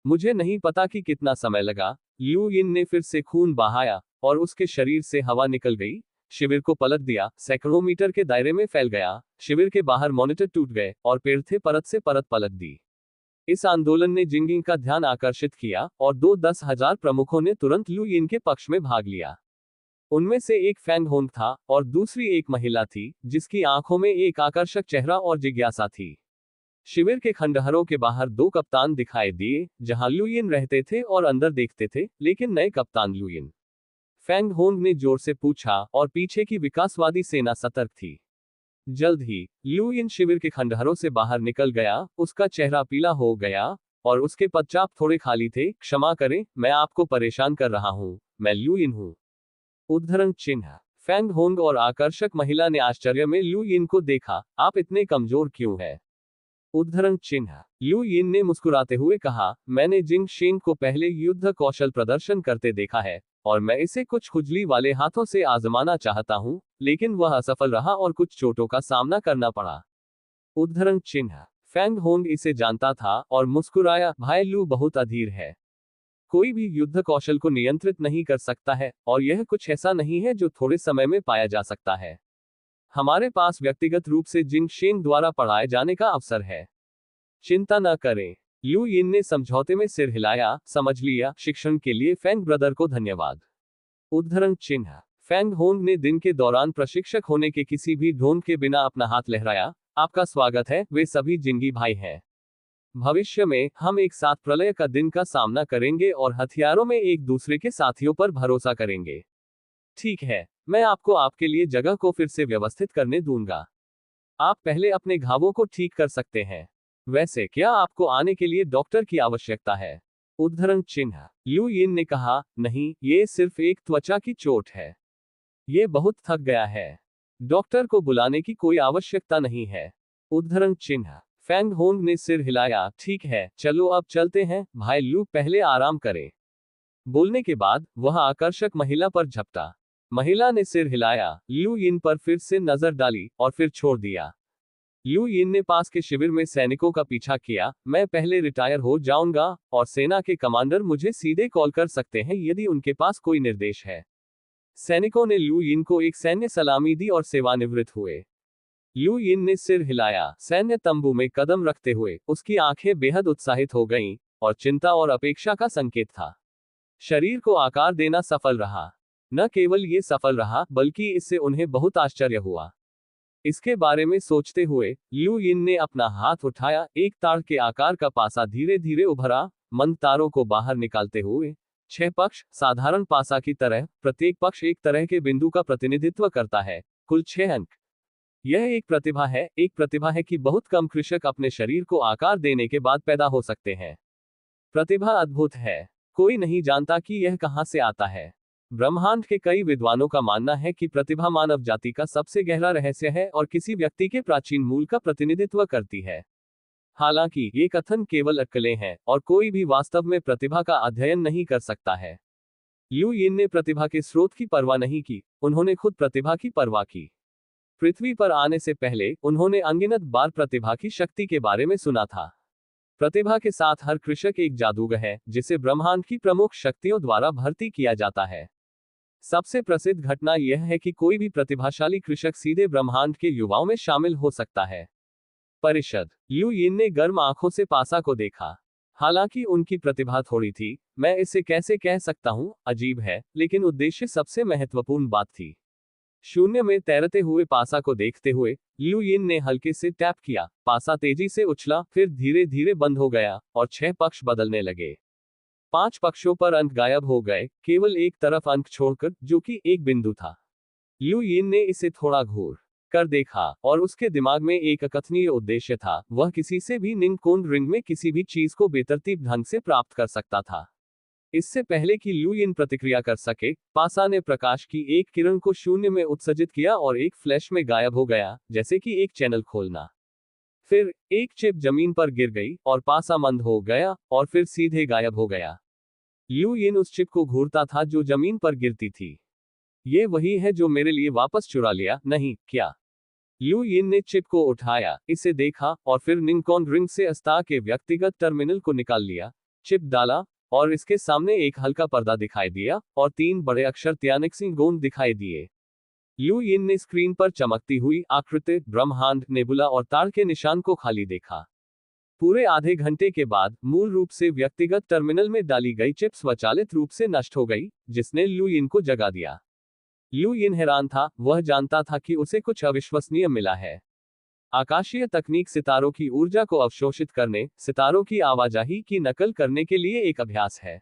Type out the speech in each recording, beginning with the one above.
मुझे नहीं पता कि कितना समय लगा, लिू यिन ने फिर से खून बहाया और उसके शरीर से हवा निकल गई। शिविर को पलट दिया, सैकड़ों मीटर के दायरे में फैल गया। शिविर के बाहर मॉनिटर टूट गए और पेड़ थे परत से परत पलट दी। इस आंदोलन ने जिंगिंग का ध्यान आकर्षित किया और 10,000 प्रमुखों ने तुरंत लू यिन के पक्ष में भाग लिया। उनमें से एक फैंग होंग था और दूसरी एक महिला थी जिसकी आंखों में एक आकर्षक चेहरा और जिज्ञासा थी। शिविर के खंडहरों के बाहर 2 कप्तान दिखाई दिए, जहां लू यिन रहते थे और अंदर देखते थे, लेकिन नए कप्तान लू यिन। फैंग होंग ने जोर से पूछा और पीछे की विकासवादी सेना सतर्क थी। जल्द ही लू यिन शिविर के खंडहरों से बाहर निकल गया, उसका चेहरा पीला हो गया और उसके पदचाप थोड़े खाली थे। क्षमा करें, मैं आपको परेशान कर रहा हूं, मैं लू यिन हूं। उद्धरण चिन्ह। फैंग होंग और आकर्षक महिला ने आश्चर्य में लू यिन को देखा, आप इतने कमजोर क्यों हैं? उद्धरण चिन्ह। लू यिन ने मुस्कुराते हुए कहा, मैंने जिंग शेंग को पहले युद्ध कौशल प्रदर्शन करते देखा है और मैं इसे कुछ खुजली वाले हाथों से आजमाना चाहता हूं, लेकिन वह असफल रहा और कुछ चोटों का सामना करना पड़ा। उद्धरण चिन्ह। फैंग होंग इसे जानता था और मुस्कुराया, भाई लू बहुत अधीर है। कोई भी युद्ध कौशल को नियंत्रित नहीं कर सकता है और यह कुछ ऐसा नहीं है जो थोड़े समय में पाया जा सकता है। हमारे पास व्यक्तिगत रूप से जिंग शेंग द्वारा पढ़ाए जाने का अवसर है। चिंता न करें। लू यिन ने समझौते में सिर हिलाया, समझ लिया, शिक्षण के लिए फैंग ब्रदर को धन्यवाद। उद्धरण चिन्ह। फैंग होंग ने दिन के दौरान प्रशिक्षक होने के किसी भी ढोंग के बिना अपना हाथ लहराया, आपका स्वागत है, वे सभी जिंगी भाई हैं। भविष्य में हम एक साथ प्रलय का दिन का सामना करेंगे और हथियारों में एक दूसरे के साथियों पर भरोसा करेंगे। ठीक है, मैं आपको आपके लिए जगह को फिर से व्यवस्थित करने दूंगा। आप पहले अपने घावों को ठीक कर सकते हैं। वैसे क्या आपको आने के लिए डॉक्टर की आवश्यकता है? उद्धरण चिन्ह। लू यिन ने कहा, नहीं, ये सिर्फ एक त्वचा की चोट है। ये बहुत थक गया है। डॉक्टर को बुलाने की कोई आवश्यकता नहीं है। उद्धरण चिन्ह। फैंग होंग ने सिर हिलाया, ठीक है, चलो अब चलते हैं, भाई लू पहले आराम करें। बोलने के बाद वह आकर्षक महिला पर झपटा। महिला ने सिर हिलाया, लू यिन पर फिर से नजर डाली और फिर छोड़ दिया। लू यिन ने पास के शिविर में सैनिकों का पीछा किया, मैं पहले रिटायर हो जाऊंगा और सेना के कमांडर मुझे सीधे कॉल कर सकते हैं यदि उनके पास कोई निर्देश है। सैनिकों ने लू यिन को एक सैन्य सलामी दी और सेवानिवृत्त हुए। लू यिन ने सिर हिलाया, सैन्य तंबू में कदम रखते हुए उसकी आंखें बेहद उत्साहित हो गईं और चिंता और अपेक्षा का संकेत था। शरीर को आकार देना सफल रहा। न केवल ये सफल रहा, बल्कि इससे उन्हें बहुत आश्चर्य हुआ। इसके बारे में सोचते हुए लू यिन ने अपना हाथ उठाया, एक ताड़ के आकार का पासा धीरे धीरे उभरा। मंद तारों को बाहर निकालते हुए 6 पक्ष, साधारण पासा की तरह, प्रत्येक पक्ष एक तरह के बिंदु का प्रतिनिधित्व करता है, कुल 6 अंक। यह एक प्रतिभा है कि बहुत कम कृषक अपने शरीर को आकार देने के बाद पैदा हो सकते हैं। प्रतिभा अद्भुत है। कोई नहीं जानता कि यह कहां से आता है। ब्रह्मांड के कई विद्वानों का मानना है कि प्रतिभा मानव जाति का सबसे गहरा रहस्य है और किसी व्यक्ति के प्राचीन मूल का प्रतिनिधित्व करती है। हालांकि ये कथन केवल अटकलें हैं और कोई भी वास्तव में प्रतिभा का अध्ययन नहीं कर सकता है। लू यिन ने प्रतिभा के स्रोत की परवाह नहीं की, उन्होंने खुद प्रतिभा की परवाह की। पृथ्वी पर आने से पहले उन्होंने अनगिनत बार प्रतिभा की शक्ति के बारे में सुना था। प्रतिभा के साथ हर कृषक एक जादूगर है जिसे ब्रह्मांड की प्रमुख शक्तियों द्वारा भर्ती किया जाता है। सबसे प्रसिद्ध घटना यह है कि कोई भी प्रतिभाशाली कृषक सीधे ब्रह्मांड के युवाओं में शामिल हो सकता है। परिषद। लू यिन ने गर्म आंखों से पासा को देखा। हालांकि उनकी प्रतिभा थोड़ी थी, मैं इसे कैसे कह सकता हूं, अजीब है, लेकिन उद्देश्य सबसे महत्वपूर्ण बात थी। शून्य में तैरते हुए पासा को देखते हुए लू यिन ने हल्के से टैप किया, पासा तेजी से उछला, फिर धीरे धीरे बंद हो गया और 6 पक्ष बदलने लगे। 5 पक्षों पर अंक गायब हो गए, केवल एक तरफ अंक छोड़कर, जो कि एक बिंदु था। लू यिन ने इसे थोड़ा घूर कर देखा और उसके दिमाग में एक अकथनीय उद्देश्य था, वह किसी से भी निंग कोन रिंग में किसी भी चीज को बेतरतीब ढंग से प्राप्त कर सकता था। इससे पहले कि लू यिन प्रतिक्रिया कर सके, पासा ने प्रकाश की एक किरण को शून्य में उत्सर्जित किया और एक फ्लैश में गायब हो गया, जैसे कि एक चैनल खोलना। फिर एक चिप जमीन पर गिर गई और पासा मंद हो गया और फिर सीधे गायब हो गया। लू यिन उस चिप को घूरता था जो जमीन पर गिरती थी। ये वही है जो मेरे लिए वापस चुरा लिया, नहीं क्या? लू यिन ने चिप को उठाया, इसे देखा और फिर निंग कोन रिंग से अस्ता के व्यक्तिगत टर्मिनल को निकाल लिया। चिप डाला और इसके सामने एक हल्का पर्दा दिखाई दिया और 3 बड़े अक्षर तियानिक्सिंग गोंद दिखाई दिए। ल्यू यिन ने स्क्रीन पर चमकती हुई आकृति, ब्रह्मांड, नेबुला और तार के निशान को खाली देखा। पूरे आधे घंटे के बाद मूल रूप से व्यक्तिगत टर्मिनल में डाली गई चिप स्वचालित रूप से नष्ट हो गई, जिसने ल्यू यिन को जगा दिया। ल्यू यिन हैरान था, वह जानता था कि उसे कुछ अविश्वसनीय मिला है। आकाशीय तकनीक सितारों की ऊर्जा को अवशोषित करने, सितारों की आवाजाही की नकल करने के लिए एक अभ्यास है।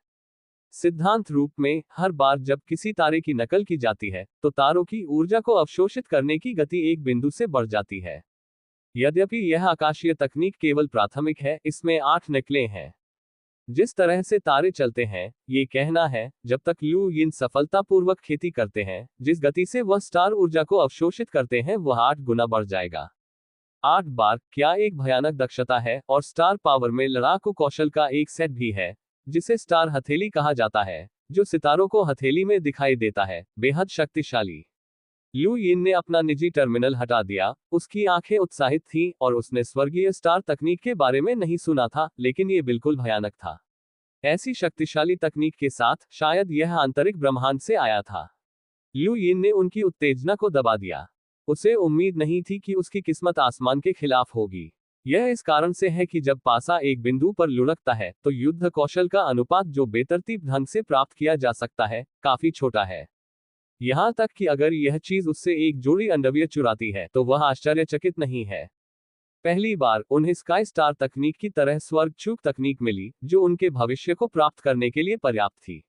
सिद्धांत रूप में, हर बार जब किसी तारे की नकल की जाती है, तो तारों की ऊर्जा को अवशोषित करने की गति एक बिंदु से बढ़ जाती है। यद्यपि यह आकाशीय तकनीक केवल प्राथमिक है, इसमें 8 नकलें हैं। जिस तरह से तारे चलते हैं, ये कहना है, जब तक ल्यू यिन सफलतापूर्वक खेती करते हैं, जिस गति से वह स्टार ऊर्जा को अवशोषित करते हैं वह 8 गुना बढ़ जाएगा। 8 बार, क्या एक भयानक दक्षता है, और स्टार पावर में लड़ाकू कौशल का एक सेट भी है, जिसे स्टार हथेली कहा जाता है, जो सितारों को हथेली में दिखाई देता है, बेहद शक्तिशाली। ल्यू यिन ने अपना निजी टर्मिनल हटा दिया, उसकी आंखें उत्साहित थीं और उसने स्वर्गीय स्टार तकनीक के बारे में नहीं सुना था, लेकिन ये बिल्कुल भयानक था। ऐसी शक्तिशाली तकनीक के साथ, शायद यह आंतरिक ब्रह्मांड से आया था। ल्यू यिन ने उनकी उत्तेजना को दबा दिया। उसे उम्मीद नहीं थी कि उसकी किस्मत आसमान के खिलाफ होगी। यह इस कारण से है कि जब पासा एक बिंदु पर लुढ़कता है, तो युद्ध कौशल का अनुपात जो बेतरतीब ढंग से प्राप्त किया जा सकता है, काफी छोटा है। यहां तक कि अगर यह चीज उससे एक जोड़ी अंडरवियर चुराती है, तो वह आश्चर्यचकित नहीं है। पहली बार उन्हें स्काई स्टार तकनीक की तरह स्वर्ग छूक तकनीक मिली, जो उनके भविष्य को प्राप्त करने के लिए पर्याप्त थी।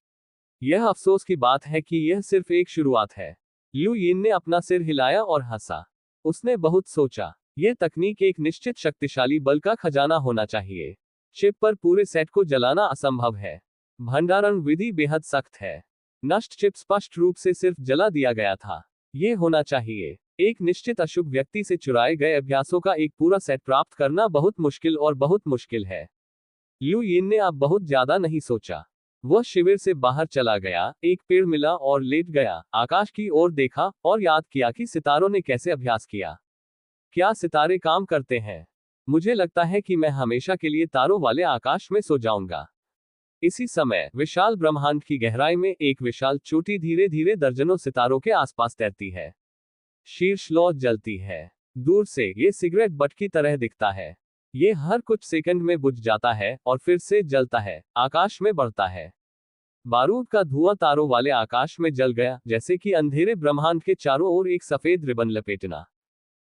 यह अफसोस की बात है कि यह सिर्फ एक शुरुआत है। ल्यू यिन ने अपना सिर हिलाया और हंसा। उसने बहुत सोचा। यह तकनीक एक निश्चित शक्तिशाली बल का खजाना होना चाहिए। चिप पर पूरे सेट को जलाना असंभव है। भंडारण विधि बेहद सख्त है। नष्ट चिप स्पष्ट रूप से सिर्फ जला दिया गया था। यह होना चाहिए। एक निश्चित अशुभ व्यक्ति से चुराए गए अभ्यासों का एक पूरा सेट प्राप्त करना बहुत मुश्किल और बहुत मुश्किल है। ल्यू यिन ने अब बहुत ज्यादा नहीं सोचा। वह शिविर से बाहर चला गया, एक पेड़ मिला और लेट गया, आकाश की ओर देखा और याद किया कि सितारों ने कैसे अभ्यास किया। क्या सितारे काम करते हैं? मुझे लगता है कि मैं हमेशा के लिए तारों वाले आकाश में सो जाऊंगा। इसी समय विशाल ब्रह्मांड की गहराई में एक विशाल चोटी धीरे धीरे दर्जनों सितारों के आसपास तैरती है। शीर्ष लौ जलती है। दूर से ये सिगरेट बट की तरह दिखता है। ये हर कुछ सेकंड में बुझ जाता है और फिर से जलता है, आकाश में बढ़ता है। बारूद का धुआं तारों वाले आकाश में जल गया, जैसे कि अंधेरे ब्रह्मांड के चारों ओर एक सफेद रिबन लपेटना।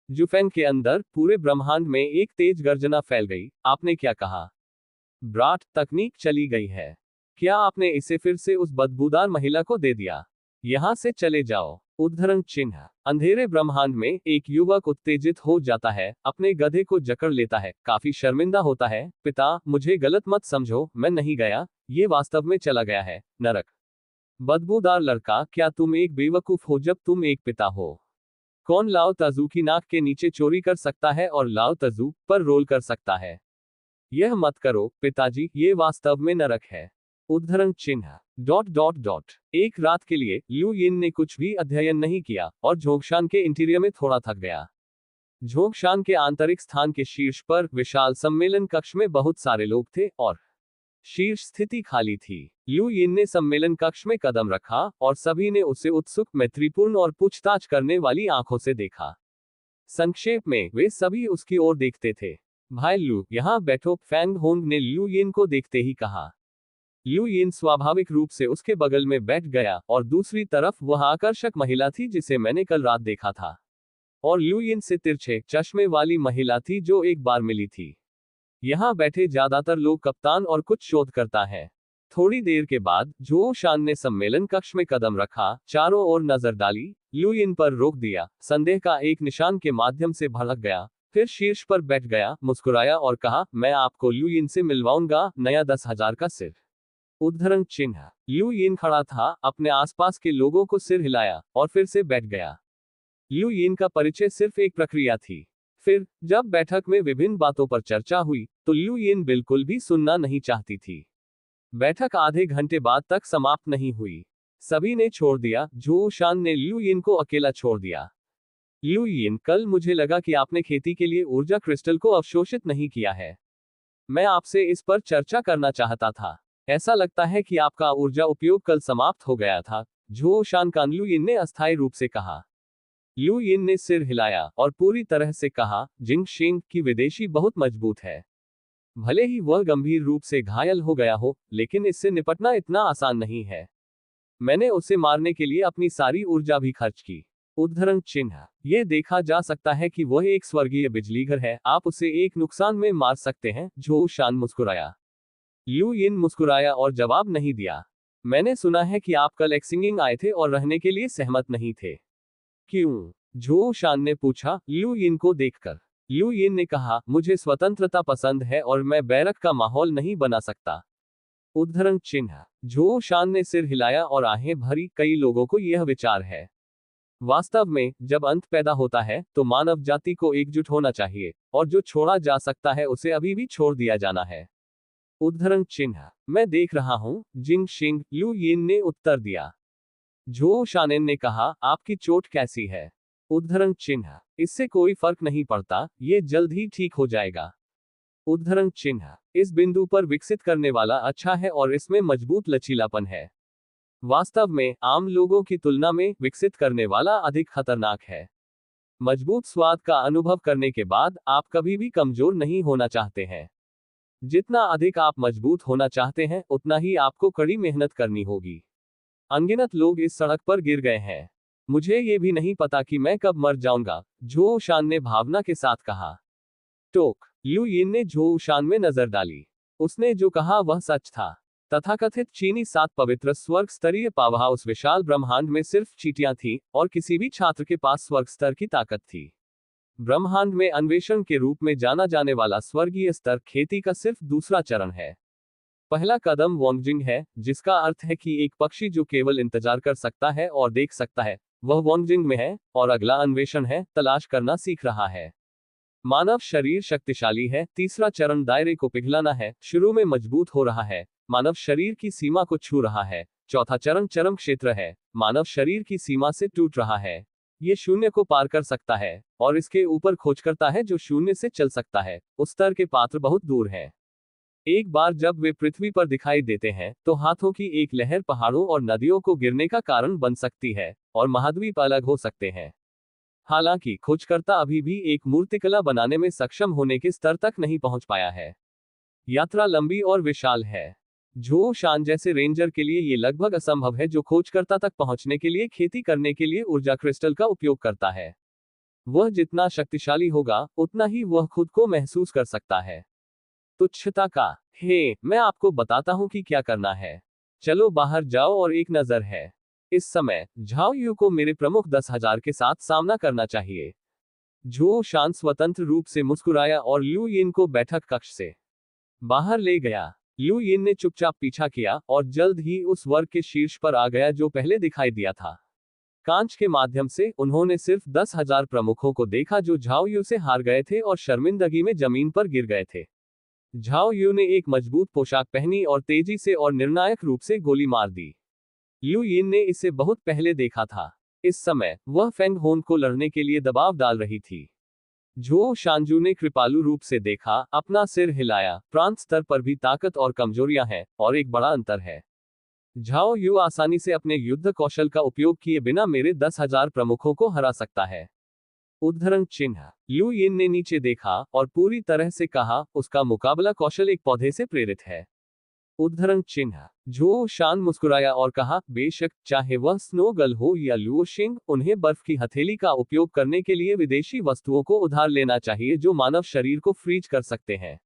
जुफेन के अंदर पूरे ब्रह्मांड में एक तेज गर्जना फैल गई। आपने क्या कहा? ब्राट, तकनीक चली गई है। क्या आपने इसे फिर से उस बदबूदार महिला को दे दिया? यहां से चले जाओ। उद्धरण चिन्ह। अंधेरे ब्रह्मांड में एक युवक उत्तेजित हो जाता है, अपने गधे को जकड़ लेता है, काफी शर्मिंदा होता है। पिता, मुझे गलत मत समझो, मैं नहीं गया, ये वास्तव में चला गया है, नरक। बदबूदार लड़का, क्या तुम एक बेवकूफ हो जब तुम एक पिता हो? कौन लाओ तजू की नाक के नीचे चोरी कर सकता है और लाओ तजू पर रोल कर सकता है? यह मत करो पिताजी, ये वास्तव में नरक है। उद्धरण चिन्ह। ... एक रात के लिए ल्यू यिन ने कुछ भी अध्ययन नहीं किया और झोंगशान के इंटीरियर में थोड़ा थक गया। झोंगशान के आंतरिक स्थान के शीर्ष पर विशाल सम्मेलन कक्ष में बहुत सारे लोग थे और शीर्ष स्थिति खाली थी। ल्यू यिन ने सम्मेलन कक्ष में कदम रखा और सभी ने उसे उत्सुक, मैत्रीपूर्ण और पूछताछ करने वाली आंखों से देखा। संक्षेप में, वे सभी उसकी ओर देखते थे। भाई लू, यहां बैठो, फैंग होंग ने ल्यू यिन को देखते ही कहा। ल्यू यिन स्वाभाविक रूप से उसके बगल में बैठ गया और दूसरी तरफ वह आकर्षक महिला थी जिसे मैंने कल रात देखा था। और ल्यू यिन से तिरछे चश्मे वाली महिला थी जो एक बार मिली थी। यहां बैठे ज्यादातर लोग कप्तान और कुछ शोधकर्ता हैं। थोड़ी देर के बाद झो शान ने सम्मेलन कक्ष में कदम रखा, चारों ओर नजर डाली, ल्यू यिन पर रोक दिया, संदेह का एक निशान के माध्यम से भड़क गया, फिर शीर्ष पर बैठ गया, मुस्कुराया और कहा, मैं आपको ल्यू यिन से मिलवाऊंगा, नया 10,000 का सिर। उद्धरण चिन्ह। ल्यू यिन खड़ा था, अपने आसपास के लोगों को सिर हिलाया और फिर से बैठ गया। ल्यू यिन का परिचय सिर्फ एक प्रक्रिया थी। फिर जब बैठक में विभिन्न बातों पर चर्चा हुई, तो ल्यू यिन बिल्कुल भी सुनना नहीं चाहती थी। बैठक आधे घंटे बाद तक समाप्त नहीं हुई। सभी ने छोड़ दिया, झो शान ने ल्यू यिन को अकेला छोड़ दिया। ल्यू यिन, कल मुझे लगा कि आपने खेती के लिए ऊर्जा क्रिस्टल को अवशोषित नहीं किया है। मैं आपसे इस पर चर्चा करना चाहता था। ऐसा लगता है कि आपका ऊर्जा उपयोग कल समाप्त हो गया था, झो शानकान लू यिन ने अस्थायी रूप से कहा। लू यिन ने सिर हिलाया और पूरी तरह से कहा, जिंग शेंग की विदेशी बहुत मजबूत है। भले ही वह गंभीर रूप से घायल हो गया हो, लेकिन इससे निपटना इतना आसान नहीं है। मैंने उसे मारने के लिए अपनी सारी ऊर्जा भी खर्च की। उद्धरण चिन्ह। यह देखा जा सकता है कि वह एक स्वर्गीय बिजलीघर है, आप उसे एक नुकसान में मार सकते हैं। झो शान मुस्कुराया। लू यिन मुस्कुराया और जवाब नहीं दिया। मैंने सुना है कि आप कल एक्सिंगिंग आए थे और रहने के लिए सहमत नहीं थे। क्यों? झो शान ने पूछा, लू यिन को देखकर। लू यिन ने कहा, मुझे स्वतंत्रता पसंद है और मैं बैरक का माहौल नहीं बना सकता। उद्धरण चिन्ह। झो शान ने सिर हिलाया और आहें भरी, कई लोगों को यह विचार है। वास्तव में, जब अंत पैदा होता है, तो मानव जाति को एकजुट होना चाहिए, और जो छोड़ा जा सकता है उसे अभी भी छोड़ दिया जाना है। उद्धरण चिन्ह। मैं देख रहा हूं, जिंग शिंग, लू यिन ने उत्तर दिया। झो शानेन ने कहा, आपकी चोट कैसी है? उद्धरण चिन्ह। इससे कोई फर्क नहीं पड़ता, ये जल्द ही ठीक हो जाएगा। उद्धरण चिन्ह। इस बिंदु पर विकसित करने वाला अच्छा है और इसमें मजबूत लचीलापन है। वास्तव में, आम लोगों की तुलना में विकसित करने वाला अधिक खतरनाक है। मजबूत स्वाद का अनुभव करने के बाद, आप कभी भी कमजोर नहीं होना चाहते हैं। जितना अधिक आप मजबूत होना चाहते हैं, उतना ही आपको कड़ी मेहनत करनी होगी। अनगिनत लोग इस सड़क पर गिर गए हैं। मुझे ये भी नहीं पता कि मैं कब मर जाऊंगा, झो शान ने भावना के साथ कहा। टोक। लू यिन ने झो शान में नजर डाली। उसने जो कहा वह सच था। तथाकथित चीनी 7 पवित्र स्वर्ग स्तरीय पावहा उस विशाल ब्रह्मांड में सिर्फ चींटियां थीं, और किसी भी छात्र के पास स्वर्ग स्तर की ताकत थी। ब्रह्मांड में अन्वेषण के रूप में जाना जाने वाला स्वर्गीय स्तर खेती का सिर्फ दूसरा चरण है। पहला कदम वोंगजिंग है, जिसका अर्थ है कि एक पक्षी जो केवल इंतजार कर सकता है और देख सकता है, वह वोंगजिंग में है, और अगला अन्वेषण है, तलाश करना सीख रहा है। मानव शरीर शक्तिशाली है, तीसरा चरण दायरे को पिघलाना है, शुरू में मजबूत हो रहा है, मानव शरीर की सीमा को छू रहा है। चौथा चरण चरम क्षेत्र है, मानव शरीर की सीमा से टूट रहा है। ये शून्य को पार कर सकता है, और इसके ऊपर खोज करता है जो शून्य से चल सकता है। उस स्तर के पात्र बहुत दूर हैं। एक बार जब वे पृथ्वी पर दिखाई देते हैं, तो हाथों की एक लहर पहाड़ों और नदियों को गिरने का कारण बन सकती है, और महाद्वीप अलग हो सकते हैं। हालांकि खोजकर्ता अभी भी एक मूर्तिकला बनाने में सक्षम होने के स्तर तक नहीं पहुंच पाया है। यात्रा लंबी और विशाल है। झो शान जैसे रेंजर के लिए ये लगभग असंभव है, जो खोजकर्ता तक पहुंचने के लिए खेती करने के लिए ऊर्जा क्रिस्टल का उपयोग करता है। वह जितना शक्तिशाली होगा, उतना ही वह खुद को महसूस कर सकता है। तुच्छता का। हे, मैं आपको बताता हूं कि क्या करना है। चलो बाहर जाओ और एक नजर है। इस समय, झाओ यू को मेरे प्रमुख 10,000 के साथ सामना करना चाहिए। झो शान स्वतंत्र रूप से मुस्कुराया और लू यिन को बैठक कक्ष से बाहर ले गया। लू यिन ने चुपचाप पीछा किया, और जल्द ही उस वर्ग के शीर्ष पर आ गया जो पहले दिखाई दिया था। कांच के माध्यम से, उन्होंने सिर्फ 10,000 प्रमुखों को देखा जो झाओ यू से हार गए थे और शर्मिंदगी में जमीन पर गिर गए थे। झाओ यू ने एक मजबूत पोशाक पहनी और तेजी से और निर्णायक रूप से गोली मार दी। लू यिन ने इसे बहुत पहले देखा था। इस समय, वह फेंग होन को लड़ने के लिए दबाव डाल रही थी। झो शानजू ने कृपालु रूप से देखा, अपना सिर हिलाया। प्रांत स्तर पर भी ताकत और कमजोरियां हैं, और एक बड़ा अंतर है। झाओ यू आसानी से अपने युद्ध कौशल का उपयोग किए बिना मेरे 10,000 प्रमुखों को हरा सकता है। उद्धरण चिन्ह। लू यिन ने नीचे देखा, और पूरी तरह से कहा, उसका मुकाबला कौशल एक पौधे से प्रेरित है। उद्धरण चिन्ह। झो शान मुस्कुराया और कहा, बेशक, चाहे वह स्नोगल हो या लुओशिंग, उन्हें बर्फ की हथेली का उपयोग करने के लिए विदेशी वस्तुओं को उधार लेना चाहिए जो मानव शरीर को फ्रीज कर सकते हैं।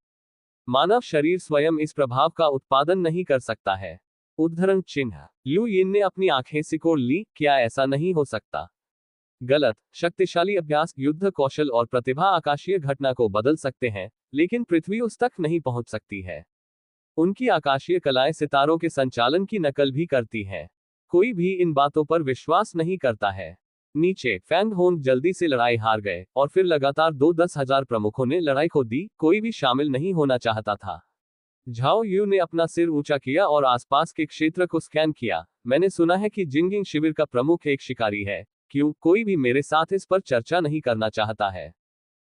मानव शरीर स्वयं इस प्रभाव का उत्पादन नहीं कर सकता है। उद्धरण चिन्ह। लू यिन ने अपनी आंखें सिकोड़ ली, क्या ऐसा नहीं हो सकता? गलत। शक्तिशाली अभ्यास, युद्ध कौशल और प्रतिभा आकाशीय घटना को बदल सकते हैं, लेकिन पृथ्वी उस तक नहीं पहुंच सकती है। उनकी आकाशीय कलाएं सितारों के संचालन की नकल भी करती हैं। कोई भी इन बातों पर विश्वास नहीं करता है। नीचे, फैंग होन जल्दी से लड़ाई हार गए, और फिर लगातार 10,000 प्रमुखों ने लड़ाई खो दी, कोई भी शामिल नहीं होना चाहता था। झाओ यू ने अपना सिर ऊंचा किया और आसपास के क्षेत्र को स्कैन किया। मैंने सुना है कि जिंगिंग शिविर का प्रमुख एक शिकारी है। क्यों, कोई भी मेरे साथ इस पर चर्चा नहीं करना चाहता है?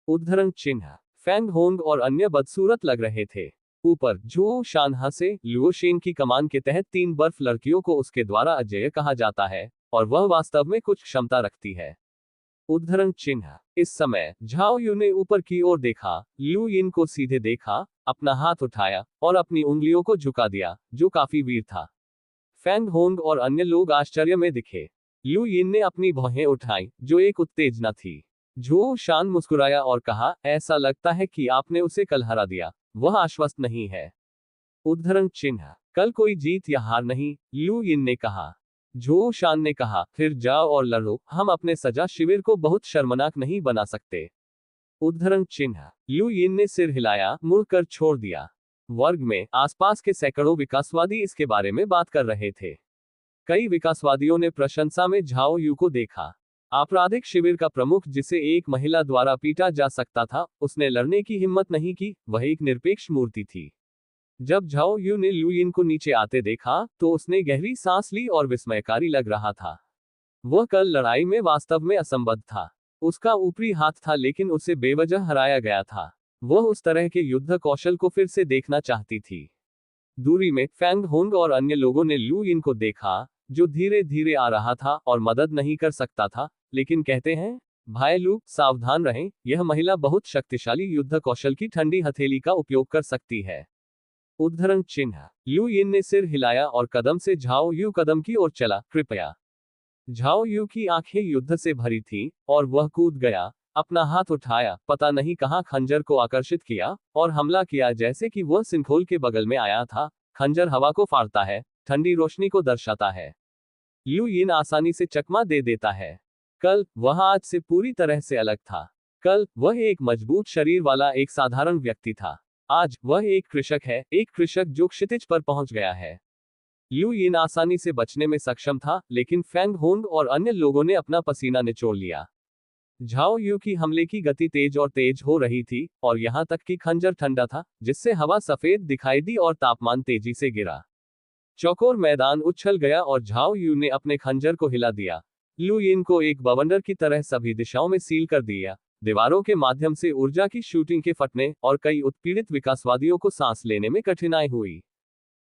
उद्धरण चिन्ह। फैंग होंग और अन्य बदसूरत लग रहे थे। ऊपर झो शान हंसे, लुओ शेन की कमान के तहत 3 बर्फ लड़कियों को उसके द्वारा अजेय कहा जाता है, और वह वास्तव में कुछ क्षमता रखती है। उद्धरण चिन्ह। इस समय झाओ यू ने ऊपर की ओर देखा, लू यिन को सीधे देखा, अपना हाथ उठाया और अपनी उंगलियों को झुका दिया, जो काफी वीर था। फैंग होंग और अन्य लोग आश्चर्य में दिखे। लू यिन ने अपनी भौहें उठाई, जो एक उत्तेजना थी। झो शान मुस्कुराया और कहा, ऐसा लगता है कि आपने उसे कल हरा दिया, वह आश्वस्त नहीं है। उद्धरण चिन्ह। कल कोई जीत या हार नहीं, लू यिन ने कहा। झो शान ने कहा, फिर जाओ और लड़ो, हम अपने सजा शिविर को बहुत शर्मनाक नहीं बना सकते। उद्धरण चिन्ह। लू यिन ने सिर हिलाया, मुड़कर छोड़ दिया। वर्ग में आसपास के सैकड़ों विकासवादी इसके बारे में बात कर रहे थे। कई विकासवादियों ने प्रशंसा में झाओ यू को देखा। आपराधिक शिविर का प्रमुख, जिसे एक महिला द्वारा पीटा जा सकता था, उसने लड़ने की हिम्मत नहीं की, वह एक निरपेक्ष मूर्ति थी। जब झाओ यू ने लू यिन को नीचे आते देखा, तो उसने गहरी सांस ली और विस्मयकारी लग रहा था। वह कल लड़ाई में वास्तव में असंबद्ध था। उसका ऊपरी हाथ था, लेकिन उसे बेवजह हराया गया था। वह उस तरह के युद्ध कौशल को फिर से देखना चाहती थी। दूरी में फैंग होंग और अन्य लोगों ने लू यिन को देखा, जो धीरे धीरे आ रहा था और मदद नहीं कर सकता था, लेकिन कहते हैं, भाई लू, सावधान रहें, यह महिला बहुत शक्तिशाली युद्ध कौशल की ठंडी हथेली का उपयोग कर सकती है। उद्धरण चिन्ह। लू यिन ने सिर हिलाया और कदम से झाओ यू कदम की ओर चला, कृपया। झाओ यू की आंखें युद्ध से भरी थीं, और वह कूद गया, अपना हाथ उठाया, पता नहीं कहां खंजर को आकर्षित किया, और हमला किया, जैसे कि वह सिंखोल के बगल में आया था। खंजर हवा को फाड़ता है, ठंडी रोशनी को दर्शाता है। लू यिन आसानी से चकमा दे देता है। कल वह आज से पूरी तरह से अलग था। कल वह एक मजबूत शरीर वाला एक साधारण व्यक्ति था। आज वह एक कृषक है, एक कृषक जो क्षितिज पर पहुंच गया है। लू यिन आसानी से बचने में सक्षम था, लेकिन फैंग होंग और अन्य लोगों ने अपना पसीना निचोड़ लिया। झाओ यू की हमले की गति तेज और तेज हो रही थी, और यहां तक कि खंजर ठंडा था, जिससे हवा सफेद दिखाई दी और तापमान तेजी से गिरा। चौकोर मैदान उछल गया और झाओ यू ने अपने खंजर को हिला दिया। लू यिन को एक बवंडर की तरह सभी दिशाओं में सील कर दिया। दीवारों के माध्यम से ऊर्जा की शूटिंग के फटने और कई उत्पीड़ित विकासवादियों को सांस लेने में कठिनाई हुई।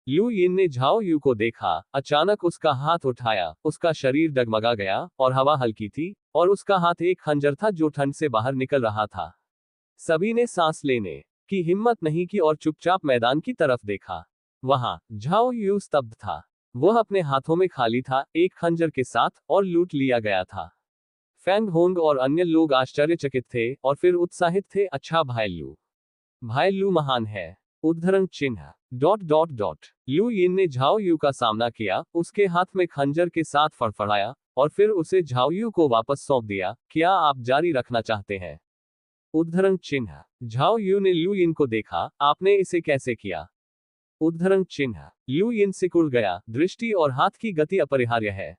लू यिन ने झाओ यू को देखा, अचानक उसका हाथ उठाया, उसका शरीर डगमगा गया, और हवा हल्की थी, और उसका हाथ एक खंजर था जो ठंड से बाहर निकल रहा था। सभी ने सांस लेने की हिम्मत नहीं की और चुपचाप मैदान की तरफ देखा। वहां झाओ यू स्तब्ध था। वह अपने हाथों में खाली था, एक खंजर के साथ, और लूट लिया गया था। फैंग होंग और अन्य लोग आश्चर्यचकित थे, और फिर उत्साहित थे, अच्छा भाई लू, भाई लू महान है। उद्धरण चिन्ह। लू यिन ने झाओ यू का सामना किया, उसके हाथ में खंजर के साथ फड़फड़ाया, और फिर उसे झाओ यू को वापस सौंप दिया। क्या आप जारी रखना चाहते हैं? उद्धरण चिन्ह। झाओ यू ने लू यिन को देखा, आपने इसे कैसे किया? उद्धरण चिन्ह। लू यिन सिकुड़ गया, दृष्टि और हाथ की गति अपरिहार्य है।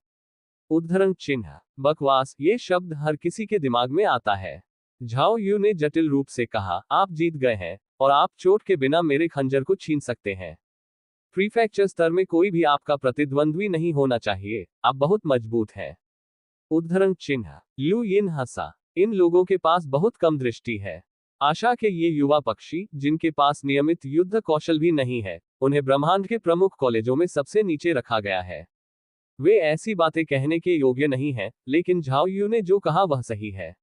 उद्धरण चिन्ह। बकवास, ये शब्द हर किसी के दिमाग में आता है। झाओ यू ने जटिल रूप से कहा, आप जीत गए हैं, और आप चोट के बिना मेरे खंजर को छीन सकते हैं। प्रीफेक्चर स्तर में कोई भी आपका प्रतिद्वंद्वी नहीं होना चाहिए, आप बहुत मजबूत हैं। उद्धरण चिन्ह। लू यिन हंसा, इन लोगों के पास बहुत कम दृष्टि है। आशा के ये युवा पक्षी, जिनके पास नियमित युद्ध कौशल भी नहीं है, उन्हें ब्रह्मांड के प्रमुख कॉलेजों में सबसे नीचे रखा गया है। वे ऐसी बातें कहने के योग्य नहीं हैं, लेकिन झाओ यू ने जो कहा वह सही है।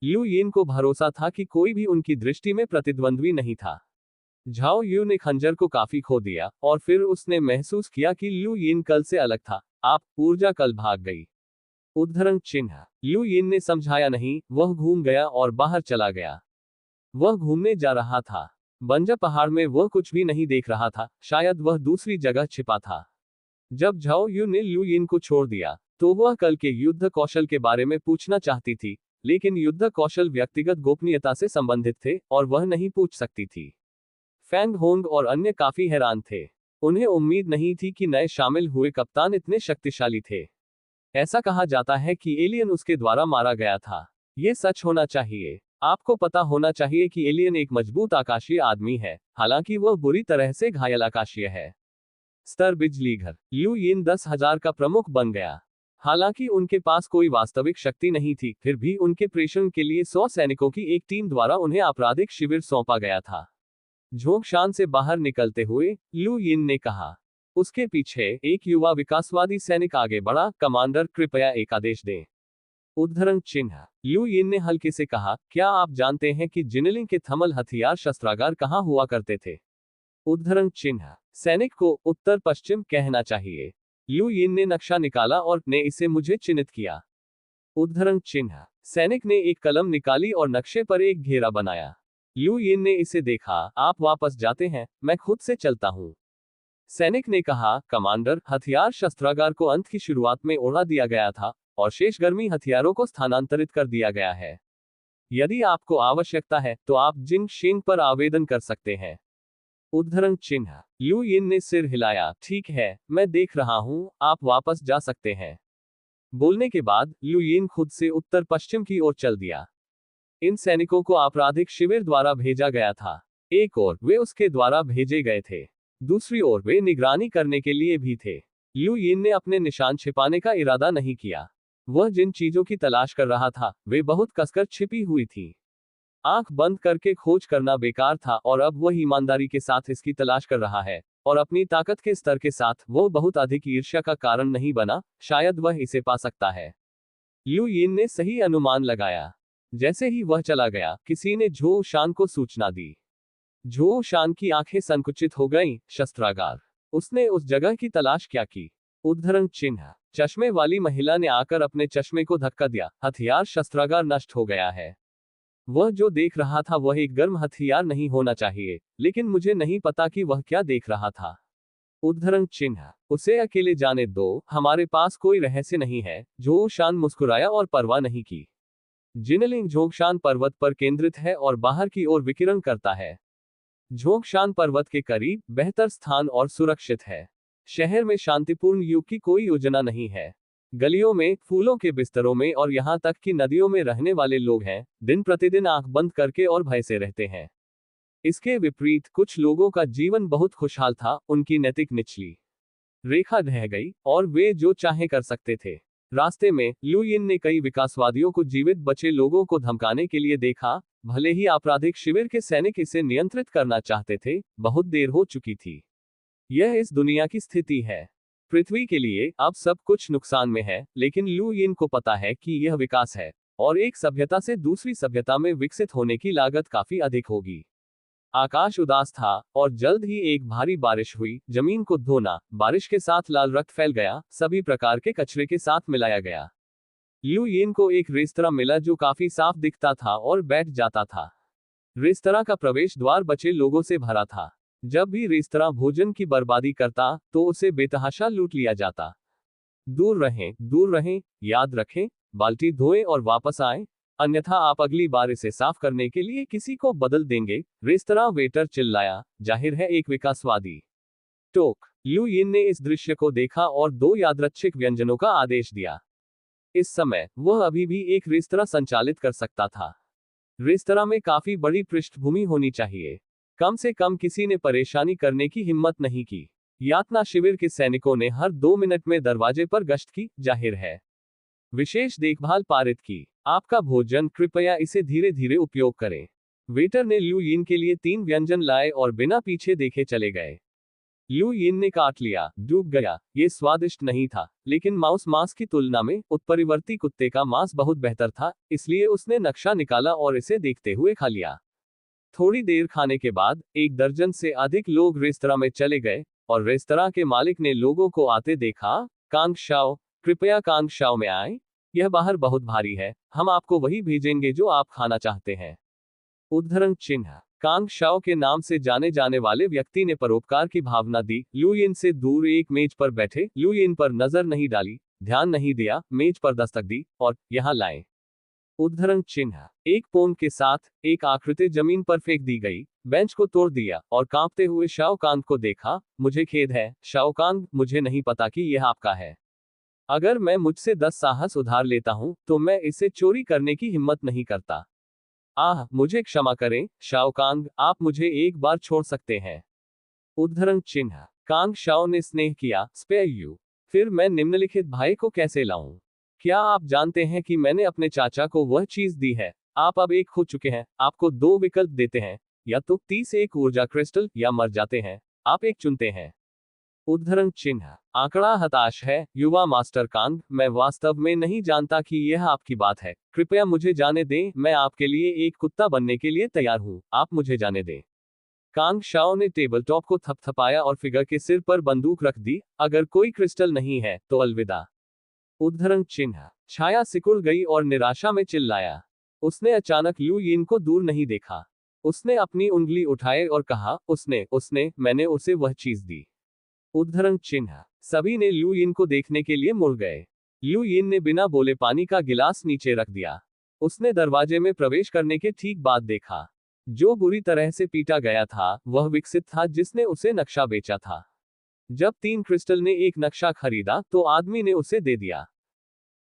लू यिन को भरोसा था कि कोई भी उनकी दृष्टि में प्रतिद्वंद्वी नहीं था। झाओ यू ने खंजर को काफी खो दिया, और फिर उसने महसूस किया कि लू यिन कल से अलग था। आप ऊर्जा कल भाग गई। उद्धरण चिन्ह। लू यिन ने समझाया नहीं, वह घूम गया और बाहर चला गया। वह घूमने जा रहा था। बंजा पहाड़ में वह कुछ भी नहीं देख रहा था, शायद वह दूसरी जगह छिपा था। जब झाओ यू ने लू यिन को छोड़ दिया, तो वह कल के युद्ध कौशल के बारे में पूछना चाहती थी, लेकिन युद्ध कौशल व्यक्तिगत गोपनीयता से संबंधित थे, और वह नहीं पूछ सकती थी। फैंग होंग और अन्य काफी हैरान थे। उन्हें उम्मीद नहीं थी कि नए शामिल हुए कप्तान इतने शक्तिशाली थे। ऐसा कहा जाता है कि एलियन उसके द्वारा मारा गया था। यह सच होना चाहिए। आपको पता होना चाहिए कि एलियन एक मजबूत आकाशीय आदमी है, हालांकि वह बुरी तरह से घायल आकाशीय है। स्तर बिजली घर। लू यिन 10,000 का प्रमुख बन गया। हालांकि उनके पास कोई वास्तविक शक्ति नहीं थी, फिर भी उनके प्रेषण के लिए 100 सैनिकों की एक टीम द्वारा उन्हें आपराधिक शिविर सौंपा गया था। झोंगशान से बाहर निकलते हुए लू यिन ने कहा। उसके पीछे एक युवा विकासवादी सैनिक आगे बढ़ा, कमांडर कृपया एक आदेश दें। उद्धरण चिन्ह। लू यिन ने हल्के से कहा, क्या आप जानते हैं कि जिनलिंग के थर्मल हथियार शस्त्रागार कहाँ हुआ करते थे? उद्धरण चिन्ह। सैनिक को उत्तर पश्चिम कहना चाहिए। लू यिन ने नक्शा निकाला और ने इसे मुझे चिन्हित किया। उद्धरण चिन्ह। सैनिक ने एक कलम निकाली और नक्शे पर एक घेरा बनाया। लू यिन ने इसे देखा। आप वापस जाते हैं, मैं खुद से चलता हूं। सैनिक ने कहा, कमांडर, हथियार शस्त्रागार को अंत की शुरुआत में उड़ा दिया गया था और शेष गर्मी हथियारों को स्थानांतरित कर दिया गया है। यदि आपको आवश्यकता है तो आप जिन शेंग पर आवेदन कर सकते हैं। उद्धरण चिन्ह। लू यिन ने सिर हिलाया। ठीक है, मैं देख रहा हूं, आप वापस जा सकते हैं। बोलने के बाद लू यिन खुद से उत्तर पश्चिम की ओर चल दिया। इन सैनिकों को आपराधिक शिविर द्वारा भेजा गया था। एक ओर वे उसके द्वारा भेजे गए थे, दूसरी ओर वे निगरानी करने के लिए भी थे। लू यिन ने अपने निशान छिपाने का इरादा नहीं किया। वह जिन चीजों की तलाश कर रहा था वे बहुत कसकर छिपी हुई थी। आंख बंद करके खोज करना बेकार था और अब वह ईमानदारी के साथ इसकी तलाश कर रहा है और अपनी ताकत के स्तर के साथ वह बहुत अधिक ईर्ष्या का कारण नहीं बना। शायद वह इसे पा सकता है। लू यिन ने सही अनुमान लगाया। जैसे ही वह चला गया, किसी ने झो शान को सूचना दी। झो शान की आंखें संकुचित हो गईं। शस्त्रागार। उसने उस जगह की तलाश क्या की? उद्धरण चिन्ह। चश्मे वाली महिला ने आकर अपने चश्मे को धक्का दिया। हथियार शस्त्रागार नष्ट हो गया है। वह जो देख रहा था वह एक गर्म हथियार नहीं होना चाहिए, लेकिन मुझे नहीं पता कि वह क्या देख रहा था। उद्धरण चिन्ह। उसे अकेले जाने दो, हमारे पास कोई रहस्य नहीं है। झो शान मुस्कुराया और परवाह नहीं की। जिनलिंग झोंगशान पर्वत पर केंद्रित है और बाहर की ओर विकिरण करता है। झोंगशान पर्वत के करीब बेहतर स्थान और सुरक्षित है। शहर में शांतिपूर्ण युग की कोई योजना नहीं है। गलियों में, फूलों के बिस्तरों में और यहां तक कि नदियों में रहने वाले लोग हैं, दिन प्रतिदिन आंख बंद करके और भय से रहते हैं। इसके विपरीत कुछ लोगों का जीवन बहुत खुशहाल था। उनकी नैतिक निचली रेखा ढह गई और वे जो चाहे कर सकते थे। रास्ते में लू यिन ने कई विकासवादियों को जीवित बचे लोगों को धमकाने के लिए देखा। भले ही आपराधिक शिविर के सैनिक इसे नियंत्रित करना चाहते थे, बहुत देर हो चुकी थी। यह इस दुनिया की स्थिति है। पृथ्वी के लिए अब सब कुछ नुकसान में है, लेकिन लू यिन को पता है कि यह विकास है और एक सभ्यता से दूसरी सभ्यता में विकसित होने की लागत काफी अधिक होगी। आकाश उदास था और जल्द ही एक भारी बारिश हुई। जमीन को धोना, बारिश के साथ लाल रक्त फैल गया, सभी प्रकार के कचरे के साथ मिलाया गया। लू यिन को एक रेस्तरां मिला जो काफी साफ दिखता था और बैठ जाता था। रेस्तरां का प्रवेश द्वार बचे लोगों से भरा था। जब भी रेस्तरां भोजन की बर्बादी करता तो उसे बेतहाशा लूट लिया जाता। दूर रहें, दूर रहें, याद रखें, बाल्टी धोएं और वापस आएं, अन्यथा आप अगली बार इसे साफ करने के लिए किसी को बदल देंगे। रेस्तरां वेटर चिल्लाया। जाहिर है एक विकासवादी। टोक। लू यिन ने इस दृश्य को देखा और 2 यादृच्छिक व्यंजनों का आदेश दिया। इस समय वह अभी भी एक रेस्तरां संचालित कर सकता था। रेस्तरां में काफी बड़ी पृष्ठभूमि होनी चाहिए। कम से कम किसी ने परेशानी करने की हिम्मत नहीं की। यातना शिविर के सैनिकों ने हर 2 मिनट में दरवाजे पर गश्त की। जाहिर है विशेष देखभाल पारित की। आपका भोजन, कृपया इसे धीरे धीरे उपयोग करें। वेटर ने लू यिन के लिए 3 व्यंजन लाए और बिना पीछे देखे चले गए। लू यिन ने काट लिया, डूब गया। ये स्वादिष्ट नहीं था, लेकिन मांस मांस की तुलना में उत्परिवर्ती कुत्ते का मांस बहुत बेहतर था, इसलिए उसने नक्शा निकाला और इसे देखते हुए खा लिया। थोड़ी देर खाने के बाद 1 दर्जन से अधिक लोग रेस्तरां में चले गए और रेस्तरां के मालिक ने लोगों को आते देखा। कांग शाओ, कृपया कांग शाओ में आए। यह बाहर बहुत भारी है, हम आपको वही भेजेंगे जो आप खाना चाहते हैं। उद्धरण चिन्ह। कांग शाओ के नाम से जाने जाने वाले व्यक्ति ने परोपकार की भावना दी। लू यिन से दूर एक मेज पर बैठे, लू यिन पर नजर नहीं डाली, ध्यान नहीं दिया, मेज पर दस्तक दी और यहाँ लाएं। उद्धरण चिन्ह। एक पोम के साथ एक आकृति जमीन पर फेंक दी गई, बेंच को तोड़ दिया और कांपते हुए शाओ कांग को देखा। मुझे खेद है शाओ कांग, मुझे नहीं पता कि यह आपका है। अगर मैं मुझसे 10 साहस उधार लेता हूं तो मैं इसे चोरी करने की हिम्मत नहीं करता। आह, मुझे क्षमा करें शाओ कांग, आप मुझे एक बार छोड़ सकते हैं। उद्धरण चिन्ह। कांग शाओ ने स्नेह किया। Spare you. फिर मैं निम्नलिखित भाई को कैसे लाऊं? क्या आप जानते हैं कि मैंने अपने चाचा को वह चीज दी है? आप अब एक खो चुके हैं। आपको दो विकल्प देते हैं, या तो 30 एक ऊर्जा क्रिस्टल या मर जाते हैं। आप एक चुनते हैं। उद्धरण चिन्ह। आंकड़ा हताश है युवा मास्टर कांग, मैं वास्तव में नहीं जानता कि यह आपकी बात है। कृपया मुझे जाने दें, मैं आपके लिए एक कुत्ता बनने के लिए तैयार हूं। आप मुझे जाने दें। कांग शाओ ने टेबल टॉप को थपथपाया और फिगर के सिर पर बंदूक रख दी। अगर कोई क्रिस्टल नहीं है तो अलविदा। उद्धरण चिन्ह। छाया सिकुड़ गई और निराशा में चिल्लाया। उसने अचानक लू यिन को दूर नहीं देखा। उसने अपनी उंगली उठाए और कहा, उसने मैंने उसे वह चीज दी। उद्धरण चिन्ह। सभी ने लू यिन को देखने के लिए मुड़ गए। लू यिन ने बिना बोले पानी का गिलास नीचे रख दिया। उसने दरवाजे में प्रवेश करने के ठीक बाद देखा। जो बुरी तरह से पीटा गया था वह विकसित था जिसने उसे नक्शा बेचा था। जब 3 क्रिस्टल ने एक नक्शा खरीदा तो आदमी ने उसे दे दिया।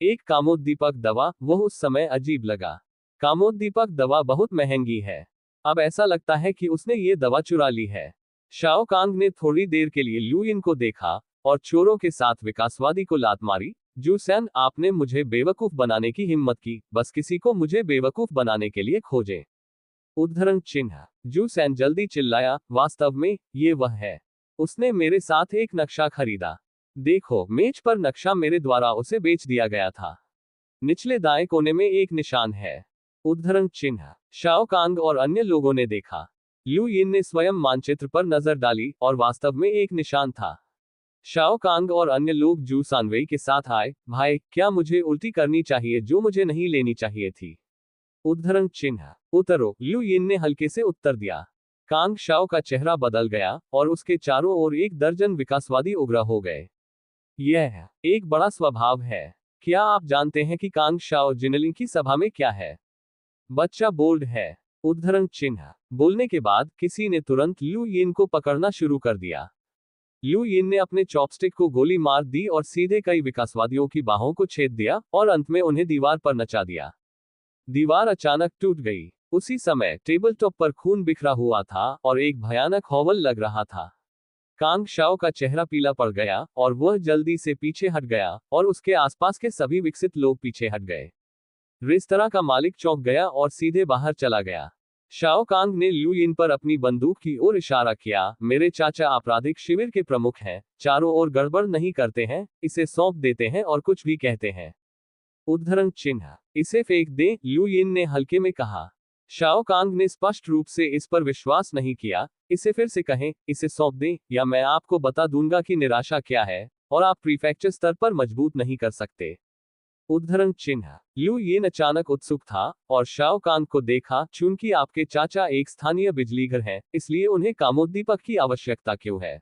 एक कामोद्दीपक दवा, वह उस समय अजीब लगा। कामोद्दीपक दवा बहुत महंगी है। अब ऐसा लगता है कि उसने ये दवा चुरा ली है। शाओ कांग ने थोड़ी देर के लिए लू यिन को देखा और चोरों के साथ विकासवादी को लात मारी। जू सैन, आपने मुझे बेवकूफ बनाने की हिम्मत की, बस किसी को मुझे बेवकूफ बनाने के लिए खोजें। उद्धरण चिन्ह। जू सैन जल्दी चिल्लाया, वास्तव में ये वह है। उसने मेरे साथ एक नक्शा खरीदा। देखो, मेज पर नक्शा मेरे द्वारा उसे बेच दिया गया था। निचले दाएं कोने में एक निशान है। उद्धरण चिन्ह। शाओ कांग और अन्य लोगों ने देखा। लू यिन ने स्वयं मानचित्र पर नजर डाली और वास्तव में एक निशान था। शाओ कांग और अन्य लोग जू सानवेई के साथ आए। भाई, क्या मुझे उल्टी करनी चाहिए जो मुझे नहीं लेनी चाहिए थी? उद्धरण चिन्ह। उतरो, लू यिन ने हल्के से उत्तर दिया। कांग शाओ का चेहरा बदल गया और उसके चारों ओर एक दर्जन विकासवादी उग्र हो गए। यह एक बड़ा स्वभाव है। क्या आप जानते हैं कि कांग शाओ जिनलिंग की सभा में क्या है? बच्चा बोल्ड है। उद्धरण चिन्ह। बोलने के बाद किसी ने तुरंत लू यिन को पकड़ना शुरू कर दिया। लू यिन ने अपने चॉपस्टिक को गोली मार दी और सीधे कई विकासवादियों की बाहों को छेद दिया और अंत में उन्हें दीवार पर नचा दिया। दीवार अचानक टूट गई। उसी समय टेबल टॉप पर खून बिखरा हुआ था और एक भयानक हौवल लग रहा था। कांग शाओ का चेहरा पीला पड़ गया और वह जल्दी से पीछे हट गया और उसके आसपास के सभी विकसित लोग पीछे हट गए। रेस्तरां का मालिक चौंक गया और सीधे बाहर चला गया। शाओ कांग ने लू यिन पर अपनी बंदूक की ओर इशारा किया। मेरे चाचा आपराधिक शिविर के प्रमुख हैं, चारों ओर गड़बड़ नहीं करते हैं, इसे सौंप देते हैं और कुछ भी कहते हैं। उद्धरण चिन्ह। इसे फेंक दें, लू यिन ने हल्के में कहा। शाओ कांग ने स्पष्ट रूप से इस पर विश्वास नहीं किया। इसे फिर से कहें, इसे सौंप दें, या मैं आपको बता दूंगा कि निराशा क्या है और आप प्रीफेक्चर स्तर पर मजबूत नहीं कर सकते। उद्धरण चिन्ह। लू यिन अचानक उत्सुक था और शाओ कांग को देखा। चूंकि आपके चाचा एक स्थानीय बिजलीघर हैं, इसलिए उन्हें कामोद्दीपक की आवश्यकता क्यों है?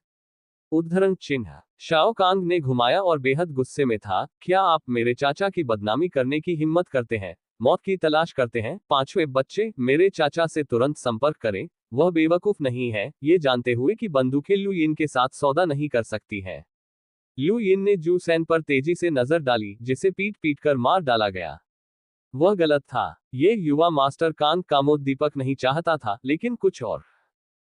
उद्धरण चिन्ह। शाओ कांग ने घुमाया और बेहद गुस्से में था। क्या आप मेरे चाचा की बदनामी करने की हिम्मत करते हैं? मौत की तलाश करते हैं? पांचवें बच्चे, मेरे चाचा से तुरंत संपर्क करें। वह बेवकूफ नहीं है, ये जानते हुए कि बंदूकें लू यिन के साथ सौदा नहीं कर सकती हैं। लू यिन ने जू सैन पर तेजी से नजर डाली, जिसे पीट पीट कर मार डाला गया। वह गलत था। ये युवा मास्टर कांग कामोद्दीपक नहीं चाहता था, लेकिन कुछ और।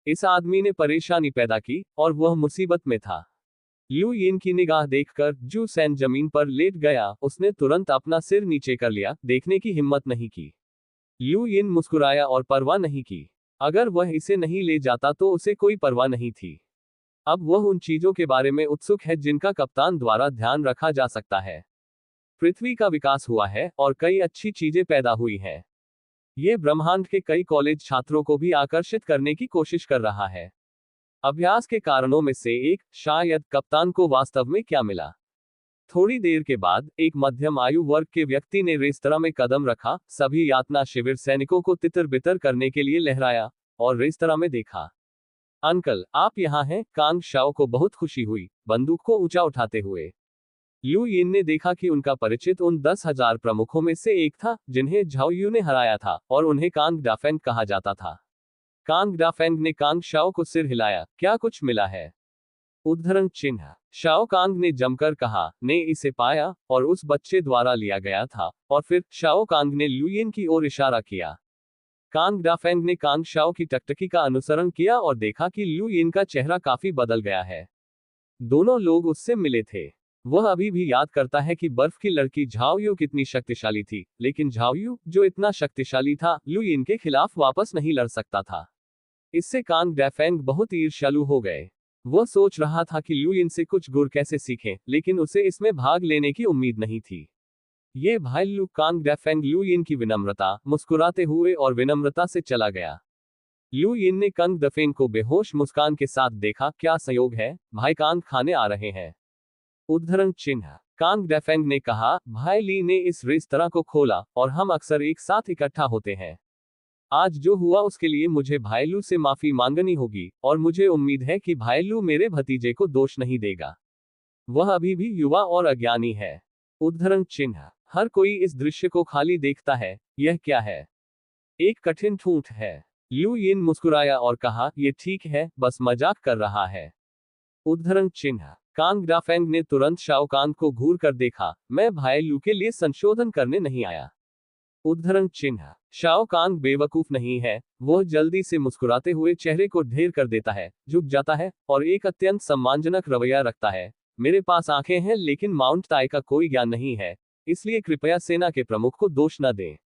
इस आदमी ने परेशानी पैदा की और वह मुसीबत में था। लू यिन की निगाह देखकर जू सैन जमीन पर लेट गया। उसने तुरंत अपना सिर नीचे कर लिया, देखने की हिम्मत नहीं की। लू यिन मुस्कुराया और परवाह नहीं की। अगर वह इसे नहीं ले जाता तो उसे कोई परवाह नहीं थी। अब वह उन चीजों के बारे में उत्सुक है जिनका कप्तान द्वारा ध्यान रखा जा सकता है। पृथ्वी का विकास हुआ है और कई अच्छी चीजें पैदा हुई हैं। ये ब्रह्मांड के कई कॉलेज छात्रों को भी आकर्षित करने की कोशिश कर रहा है। अभ्यास के कारणों में से एक, शायद कप्तान को वास्तव में क्या मिला। थोड़ी देर के बाद एक मध्यम आयु वर्ग के व्यक्ति ने रेस्तरां में कदम रखा। सभी यातना शिविर सैनिकों को तितर बितर करने के लिए लहराया और रेस्तरां में देखा। अंकल, आप यहाँ हैं? कांग शाओ को बहुत खुशी हुई, बंदूक को ऊंचा उठाते हुए। लू यिन ने देखा कि उनका परिचित उन 10,000 प्रमुखों में से एक था जिन्हें झाओ यू ने हराया था और उन्हें कांग डाफेंग कहा जाता था। कांग डाफेंग ने कांग शाओ को सिर हिलाया। क्या कुछ मिला है? उद्धरण चिन्ह। शाओ कांग ने जमकर कहा, ने इसे पाया और उस बच्चे द्वारा लिया गया था। और फिर शाओ कांग ने लू यिन की ओर इशारा किया। कांग डाफेंग ने कांग शाओ की टकटकी का अनुसरण किया और देखा कि लू यिन का चेहरा काफी बदल गया है। दोनों लोग उससे मिले थे। वह अभी भी याद करता है कि बर्फ की लड़की झाओ यू कितनी शक्तिशाली थी, लेकिन झाओ यू जो इतना शक्तिशाली था, लू यिन के खिलाफ वापस नहीं लड़ सकता था। इससे कांग डेफेंग बहुत ईर्ष्यालु हो गए। वह सोच रहा था कि लू यिन से कुछ गुर कैसे सीखें, लेकिन उसे इसमें भाग लेने की उम्मीद नहीं थी। ये भाई लू कांग डेफेंग लू यिन की विनम्रता, मुस्कुराते हुए और विनम्रता से चला गया। लू यिन ने कंग दफेंग को बेहोश मुस्कान के साथ देखा। क्या संयोग है, भाई कांग खाने आ रहे हैं। उद्धरण चिन्ह। कांग डेफेंग ने कहा, भाई ली ने इस रेस्तरां को खोला और हम अक्सर एक साथ इकट्ठा होते हैं। आज जो हुआ उसके लिए मुझे भाई लू से माफी मांगनी होगी, और मुझे उम्मीद है कि भाई लू मेरे भतीजे को दोष नहीं देगा। वह अभी भी युवा और अज्ञानी है। उद्धरण चिन्ह। हर कोई इस दृश्य को खाली देखता है। यह क्या है? एक कठिन ठूंठ है। लू यिन मुस्कुराया और कहा, यह ठीक है, बस मजाक कर रहा है। उद्धरण चिन्ह। कांग डाफेंग ने तुरंत शाओ कांग को घूर कर देखा। मैं भाई लू के लिए संशोधन करने नहीं आया। उद्धरण चिन्ह। शाओ कांग बेवकूफ नहीं है। वह जल्दी से मुस्कुराते हुए चेहरे को ढेर कर देता है, झुक जाता है और एक अत्यंत सम्मानजनक रवैया रखता है। मेरे पास आंखें हैं, लेकिन माउंट ताई का कोई ज्ञान नहीं है, इसलिए कृपया सेना के प्रमुख को दोष न दें।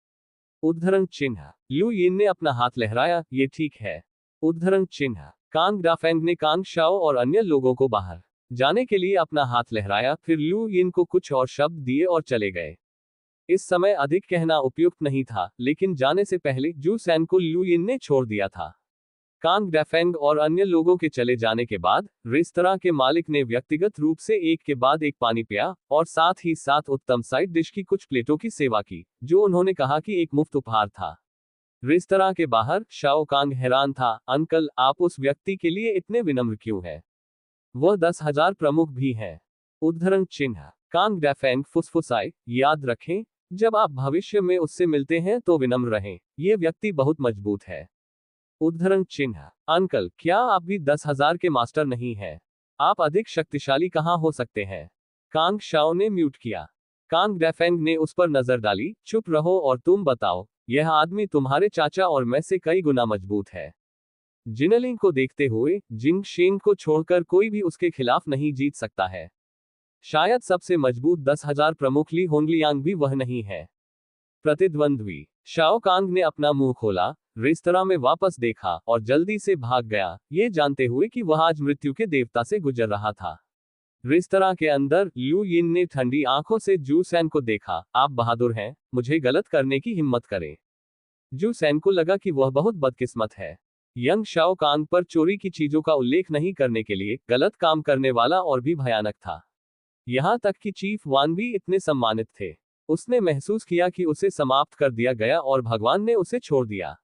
उद्धरण चिन्ह। लू यिन ने अपना हाथ लहराया, ये ठीक है। उद्धरण चिन्ह। कांग डाफेंग ने कांग शाओ और अन्य लोगों को बाहर जाने के लिए अपना हाथ लहराया, फिर लू यिन को कुछ और शब्द दिए और चले गए। इस समय अधिक कहना उपयुक्त नहीं था, लेकिन जाने से पहले जू सैन को लू यिन ने छोड़ दिया था। कांग डेफेंग और अन्य लोगों के चले जाने के बाद रेस्तरां के मालिक ने व्यक्तिगत रूप से एक के बाद एक पानी पिया और साथ ही साथ उत्तम साइड डिश की कुछ प्लेटों की सेवा की, जो उन्होंने कहा कि एक मुफ्त उपहार था। रेस्तरां के बाहर शाओ कांग हैरान था। अंकल, आप उस व्यक्ति के लिए इतने विनम्र क्यों हैं? वह 10,000 प्रमुख भी हैं। उद्धरण चिन्ह। कांग डेफेंग फुसफुसाए, याद रखें, जब आप भविष्य में उससे मिलते हैं तो विनम्र रहें, ये व्यक्ति बहुत मजबूत है। उद्धरण चिन्ह। अंकल, क्या आप भी 10,000 के मास्टर नहीं हैं? आप अधिक शक्तिशाली कहां हो सकते हैं? कांग शाओ ने म्यूट किया। कांग डेफेंग ने उस पर नजर डाली। चुप रहो और तुम बताओ, यह आदमी तुम्हारे चाचा और मैं से कई गुना मजबूत है। जिनलिंग को देखते हुए जिंग शेंग को छोड़कर कोई भी उसके खिलाफ नहीं जीत सकता है। शायद सबसे मजबूत 10,000 प्रमुख ली होंगलियांग भी वह नहीं है। प्रतिद्वंद्वी। शाओ कांग ने अपना मुंह खोला, रेस्तरां में वापस देखा और जल्दी से भाग गया, ये जानते हुए कि वह आज मृत्यु के देवता से गुजर रहा था। रेस्तरां के अंदर लू यिन ने ठंडी आंखों से जू सैन को देखा। आप बहादुर हैं, मुझे गलत करने की हिम्मत करें। जू सैन को लगा कि वह बहुत बदकिस्मत है। यंग शाओ कांग पर चोरी की चीजों का उल्लेख नहीं करने के लिए गलत काम करने वाला और भी भयानक था। यहां तक कि चीफ वान भी इतने सम्मानित थे। उसने महसूस किया कि उसे समाप्त कर दिया गया और भगवान ने उसे छोड़ दिया।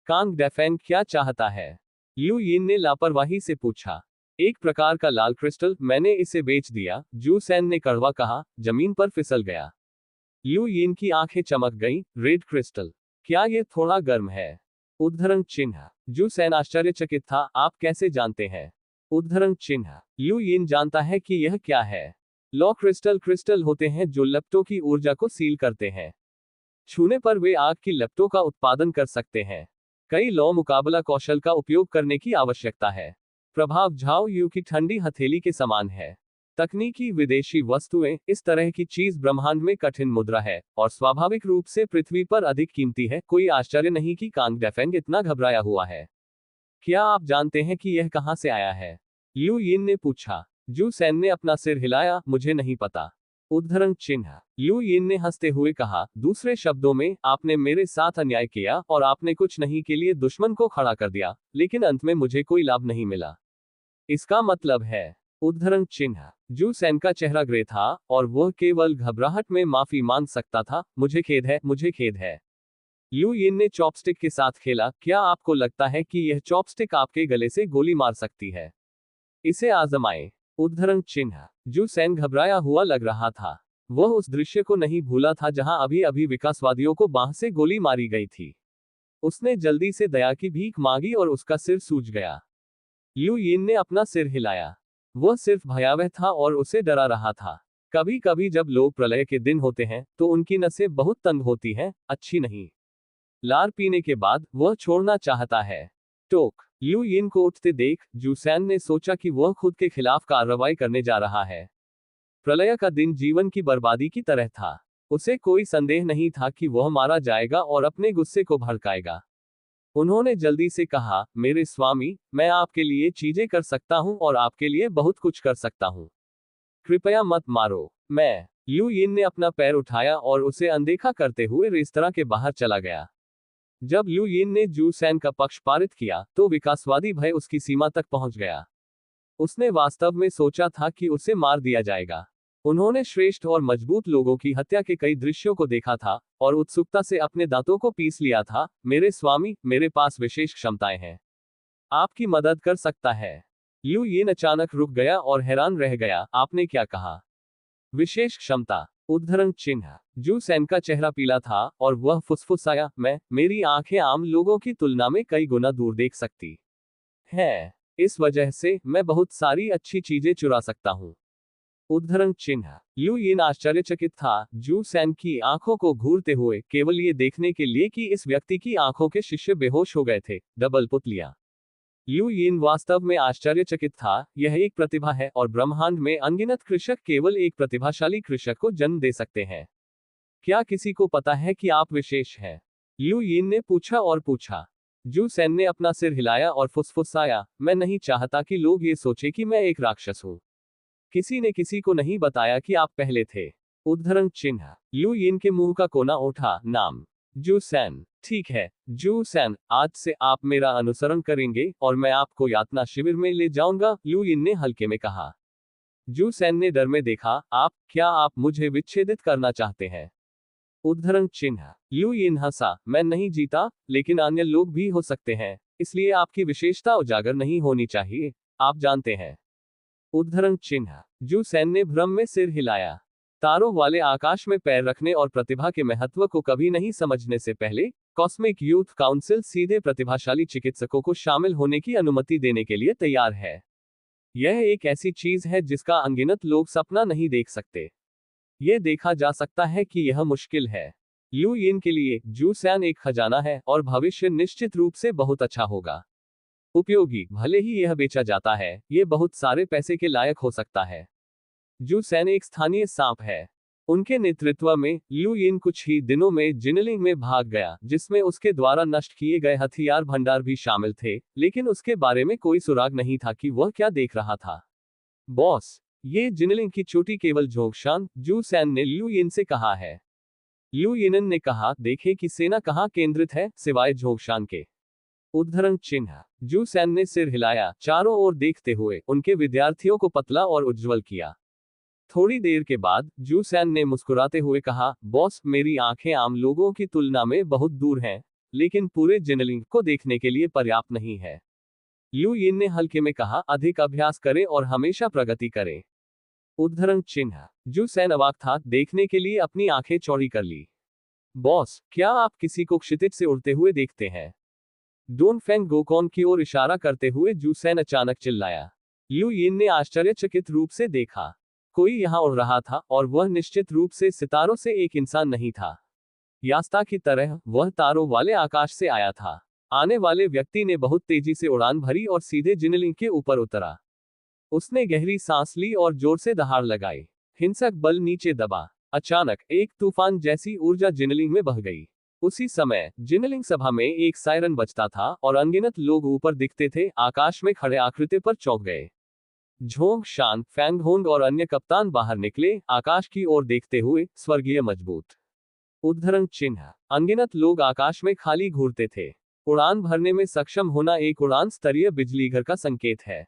कांग डेफेंग क्या चाहता है? लू यिन ने लापरवाही से पूछा। एक प्रकार का लाल क्रिस्टल, मैंने इसे बेच दिया, जू सैन ने कड़वा कहा, जमीन पर फिसल गया। लू यिन की आंखें चमक गईं। Red crystal? क्या यह थोड़ा गर्म है? उद्धरण चिन्ह। जू सैन आश्चर्यचकित था। आप कैसे जानते हैं? उद्धरण चिन्ह। लू यिन जानता है कि यह क्या है। लॉ क्रिस्टल क्रिस्टल होते हैं जो लपटों की ऊर्जा को सील करते हैं। छूने पर वे आग की लपटों का उत्पादन कर सकते हैं। कई लॉ मुकाबला कौशल का उपयोग करने की आवश्यकता है। प्रभाव झाओ यू की ठंडी हथेली के समान है। तकनीकी विदेशी वस्तुएं, इस तरह की चीज ब्रह्मांड में कठिन मुद्रा है और स्वाभाविक रूप से पृथ्वी पर अधिक कीमती है। कोई आश्चर्य नहीं कि कांग डेफेंग इतना घबराया हुआ है। क्या आप जानते हैं कि यह कहां से आया है? लू यिन ने पूछा। जू सैन ने अपना सिर हिलाया, मुझे नहीं पता। उद्धरण चिन्ह। लू यिन ने हंसते हुए कहा, दूसरे शब्दों में, आपने मेरे साथ अन्याय किया और आपने कुछ नहीं के लिए दुश्मन को खड़ा कर दिया, लेकिन अंत में मुझे कोई लाभ नहीं मिला। इसका मतलब है? उद्धरण चिन्ह। जू सैन का चेहरा ग्रे था और वह केवल घबराहट में माफी मांग सकता था। मुझे खेद है, मुझे खेद है। लू यिन ने चॉपस्टिक के साथ खेला। क्या आपको लगता है कि यह चॉपस्टिक आपके गले से गोली मार सकती है? इसे आजमाएं। उद्धरण चिन्ह। जू सैन घबराया हुआ लग रहा था। वह उस दृश्य को नहीं भूला था जहां अभी अभी विकासवादियों को बांह से गोली मारी गई थी। उसने जल्दी से दया की भीख मांगी और उसका सिर सूज गया। लू यिन ने अपना सिर हिलाया। वह सिर्फ भयावह था और उसे डरा रहा था। कभी कभी जब लोग प्रलय के दिन होते हैं तो उनकी नसें बहुत तंग होती हैं, अच्छी नहीं। लार पीने के बाद वह छोड़ना चाहता है। टोक। लू यिन को उठते देख जू सैन ने सोचा कि वह खुद के खिलाफ कार्रवाई करने जा रहा है। प्रलय का दिन जीवन की बर्बादी की तरह था। उसे कोई संदेह नहीं था कि वह मारा जाएगा और अपने गुस्से को भड़काएगा। उन्होंने जल्दी से कहा, मेरे स्वामी, मैं आपके लिए चीजें कर सकता हूं और आपके लिए बहुत कुछ कर सकता हूं। कृपया मत मारो। मैं यू यिन ने अपना पैर उठाया और उसे अनदेखा करते हुए रेस्तरां के बाहर चला गया। जब लिu यिन ने जू सैन का पक्ष पारित किया तो विकासवादी भय उसकी सीमा तक पहुंच गया। उसने वास्तव में सोचा था कि उसे मार दिया जाएगा। उन्होंने श्रेष्ठ और मजबूत लोगों की हत्या के कई दृश्यों को देखा था और उत्सुकता से अपने दांतों को पीस लिया था। मेरे स्वामी, मेरे पास विशेष क्षमताएं हैं। आपकी मदद कर सकता है। लिu यिन अचानक रुक गया और हैरान रह गया। आपने क्या कहा? विशेष क्षमता? उद्धरण चिन्ह। जू सैन का चेहरा पीला था और वह फुसफुसाया, मेरी आंखें आम लोगों की तुलना में कई गुना दूर देख सकती है। इस वजह से मैं बहुत सारी अच्छी चीजें चुरा सकता हूं। उद्धरण चिन्ह। लिu यिन आश्चर्यचकित था, जू सैन की आंखों को घूरते हुए, केवल ये देखने के लिए कि इस व्यक्ति की आंखों के शिष्य बेहोश हो गए थे। डबल पुतलियां। लिu यिन वास्तव में आश्चर्यचकित था। यह एक प्रतिभा है और ब्रह्मांड में अनगिनत कृषक केवल एक प्रतिभाशाली कृषक को जन्म दे सकते हैं। क्या किसी को पता है कि आप विशेष हैं? लिu यिन ने पूछा और पूछा। जू सैन ने अपना सिर हिलाया और फुसफुसाया, मैं नहीं चाहता कि लोग ये सोचे कि मैं एक राक्षस हूं। किसी ने किसी को नहीं बताया कि आप पहले थे। उद्धरण चिन्ह। लिu यिन के मुंह का कोना उठा। नाम? जू सैन। ठीक है, जू सैन, आज से आप मेरा अनुसरण करेंगे और मैं आपको यातना शिविर में ले जाऊंगा, लिu यिन ने हल्के में कहा। जू सैन ने डर में देखा, क्या आप मुझे विच्छेदित करना चाहते हैं? उद्धरण चिन्ह। लिu यिन हंसा, मैं नहीं जीता, लेकिन अन्य लोग भी हो सकते हैं, इसलिए आपकी विशेषता उजागर नहीं होनी चाहिए, आप जानते हैं। उद्धरण चिन्ह। जू सैन ने भ्रम में सिर हिलाया। तारों वाले आकाश में पैर रखने और प्रतिभा के महत्व को कभी नहीं समझने से पहले कॉस्मिक यूथ काउंसिल सीधे प्रतिभाशाली चिकित्सकों को शामिल होने की अनुमति देने के लिए तैयार है। यह एक ऐसी चीज है जिसका अनगिनत लोग सपना नहीं देख सकते। यह देखा जा सकता है कि यह मुश्किल है। लिu यिन के लिए जू सैन एक खजाना है और भविष्य निश्चित रूप से बहुत अच्छा होगा। उपयोगी, भले ही यह बेचा जाता है, यह बहुत सारे पैसे के लायक हो सकता है। जू सैन एक स्थानीय सांप है। उनके नेतृत्व में लिu यिन कुछ ही दिनों में जिनलिंग में भाग गया, जिसमें उसके द्वारा नष्ट किए गए हथियार भंडार भी शामिल थे, लेकिन उसके बारे में कोई सुराग नहीं था कि वह क्या देख रहा था। बॉस, ये जिनलिंग की चोटी केवल झोंकशान, जू सैन ने लिu यिन से कहा है। लिu यिन ने कहा, देखें कि सेना कहां केंद्रित है, सिवाय झोंकशान के। उद्धरण चिन्ह। जू सैन ने सिर हिलाया, चारों ओर देखते हुए, उनके विद्यार्थियों को पतला और उज्ज्वल किया। थोड़ी देर के बाद जू सैन ने मुस्कुराते हुए कहा, बॉस, मेरी आंखें आम लोगों की तुलना में बहुत दूर हैं, लेकिन पूरे जिनलिंग को देखने के लिए पर्याप्त नहीं है। लिu यिन ने हल्के में कहा, अधिक अभ्यास करें और हमेशा प्रगति करें। उद्धरण चिन्ह। जू सैन अवाक था, देखने के लिए अपनी आंखें चौड़ी कर ली। बॉस, क्या आप किसी को क्षितिज से उड़ते हुए देखते हैं? डोन फेंग गोकॉन की ओर इशारा करते हुए जू सैन अचानक चिल्लाया। लिu यिन ने आश्चर्यचकित रूप से देखा। कोई यहां उड़ रहा था और वह निश्चित रूप से सितारों से एक इंसान नहीं था। यास्ता की तरह वह तारों वाले आकाश से आया था। आने वाले व्यक्ति ने बहुत तेजी से उड़ान भरी और सीधे जिनलिंग के ऊपर उतरा। उसने गहरी सांस ली और जोर से दहाड़ लगाई। हिंसक बल नीचे दबा। अचानक एक तूफान जैसी ऊर्जा जिनलिंग में बह गई। उसी समय जिनलिंग सभा में एक सायरन बजता था और अनगिनत लोग ऊपर दिखते थे, आकाश में खड़े आकृति पर चौंक गए। झोंग शान, फैंग होंग और अन्य कप्तान बाहर निकले, आकाश की ओर देखते हुए, स्वर्गीय मजबूत। उद्धरण चिन्ह। अनगिनत लोग आकाश में खाली घूरते थे। उड़ान भरने में सक्षम होना एक उड़ान स्तरीय बिजलीघर का संकेत है।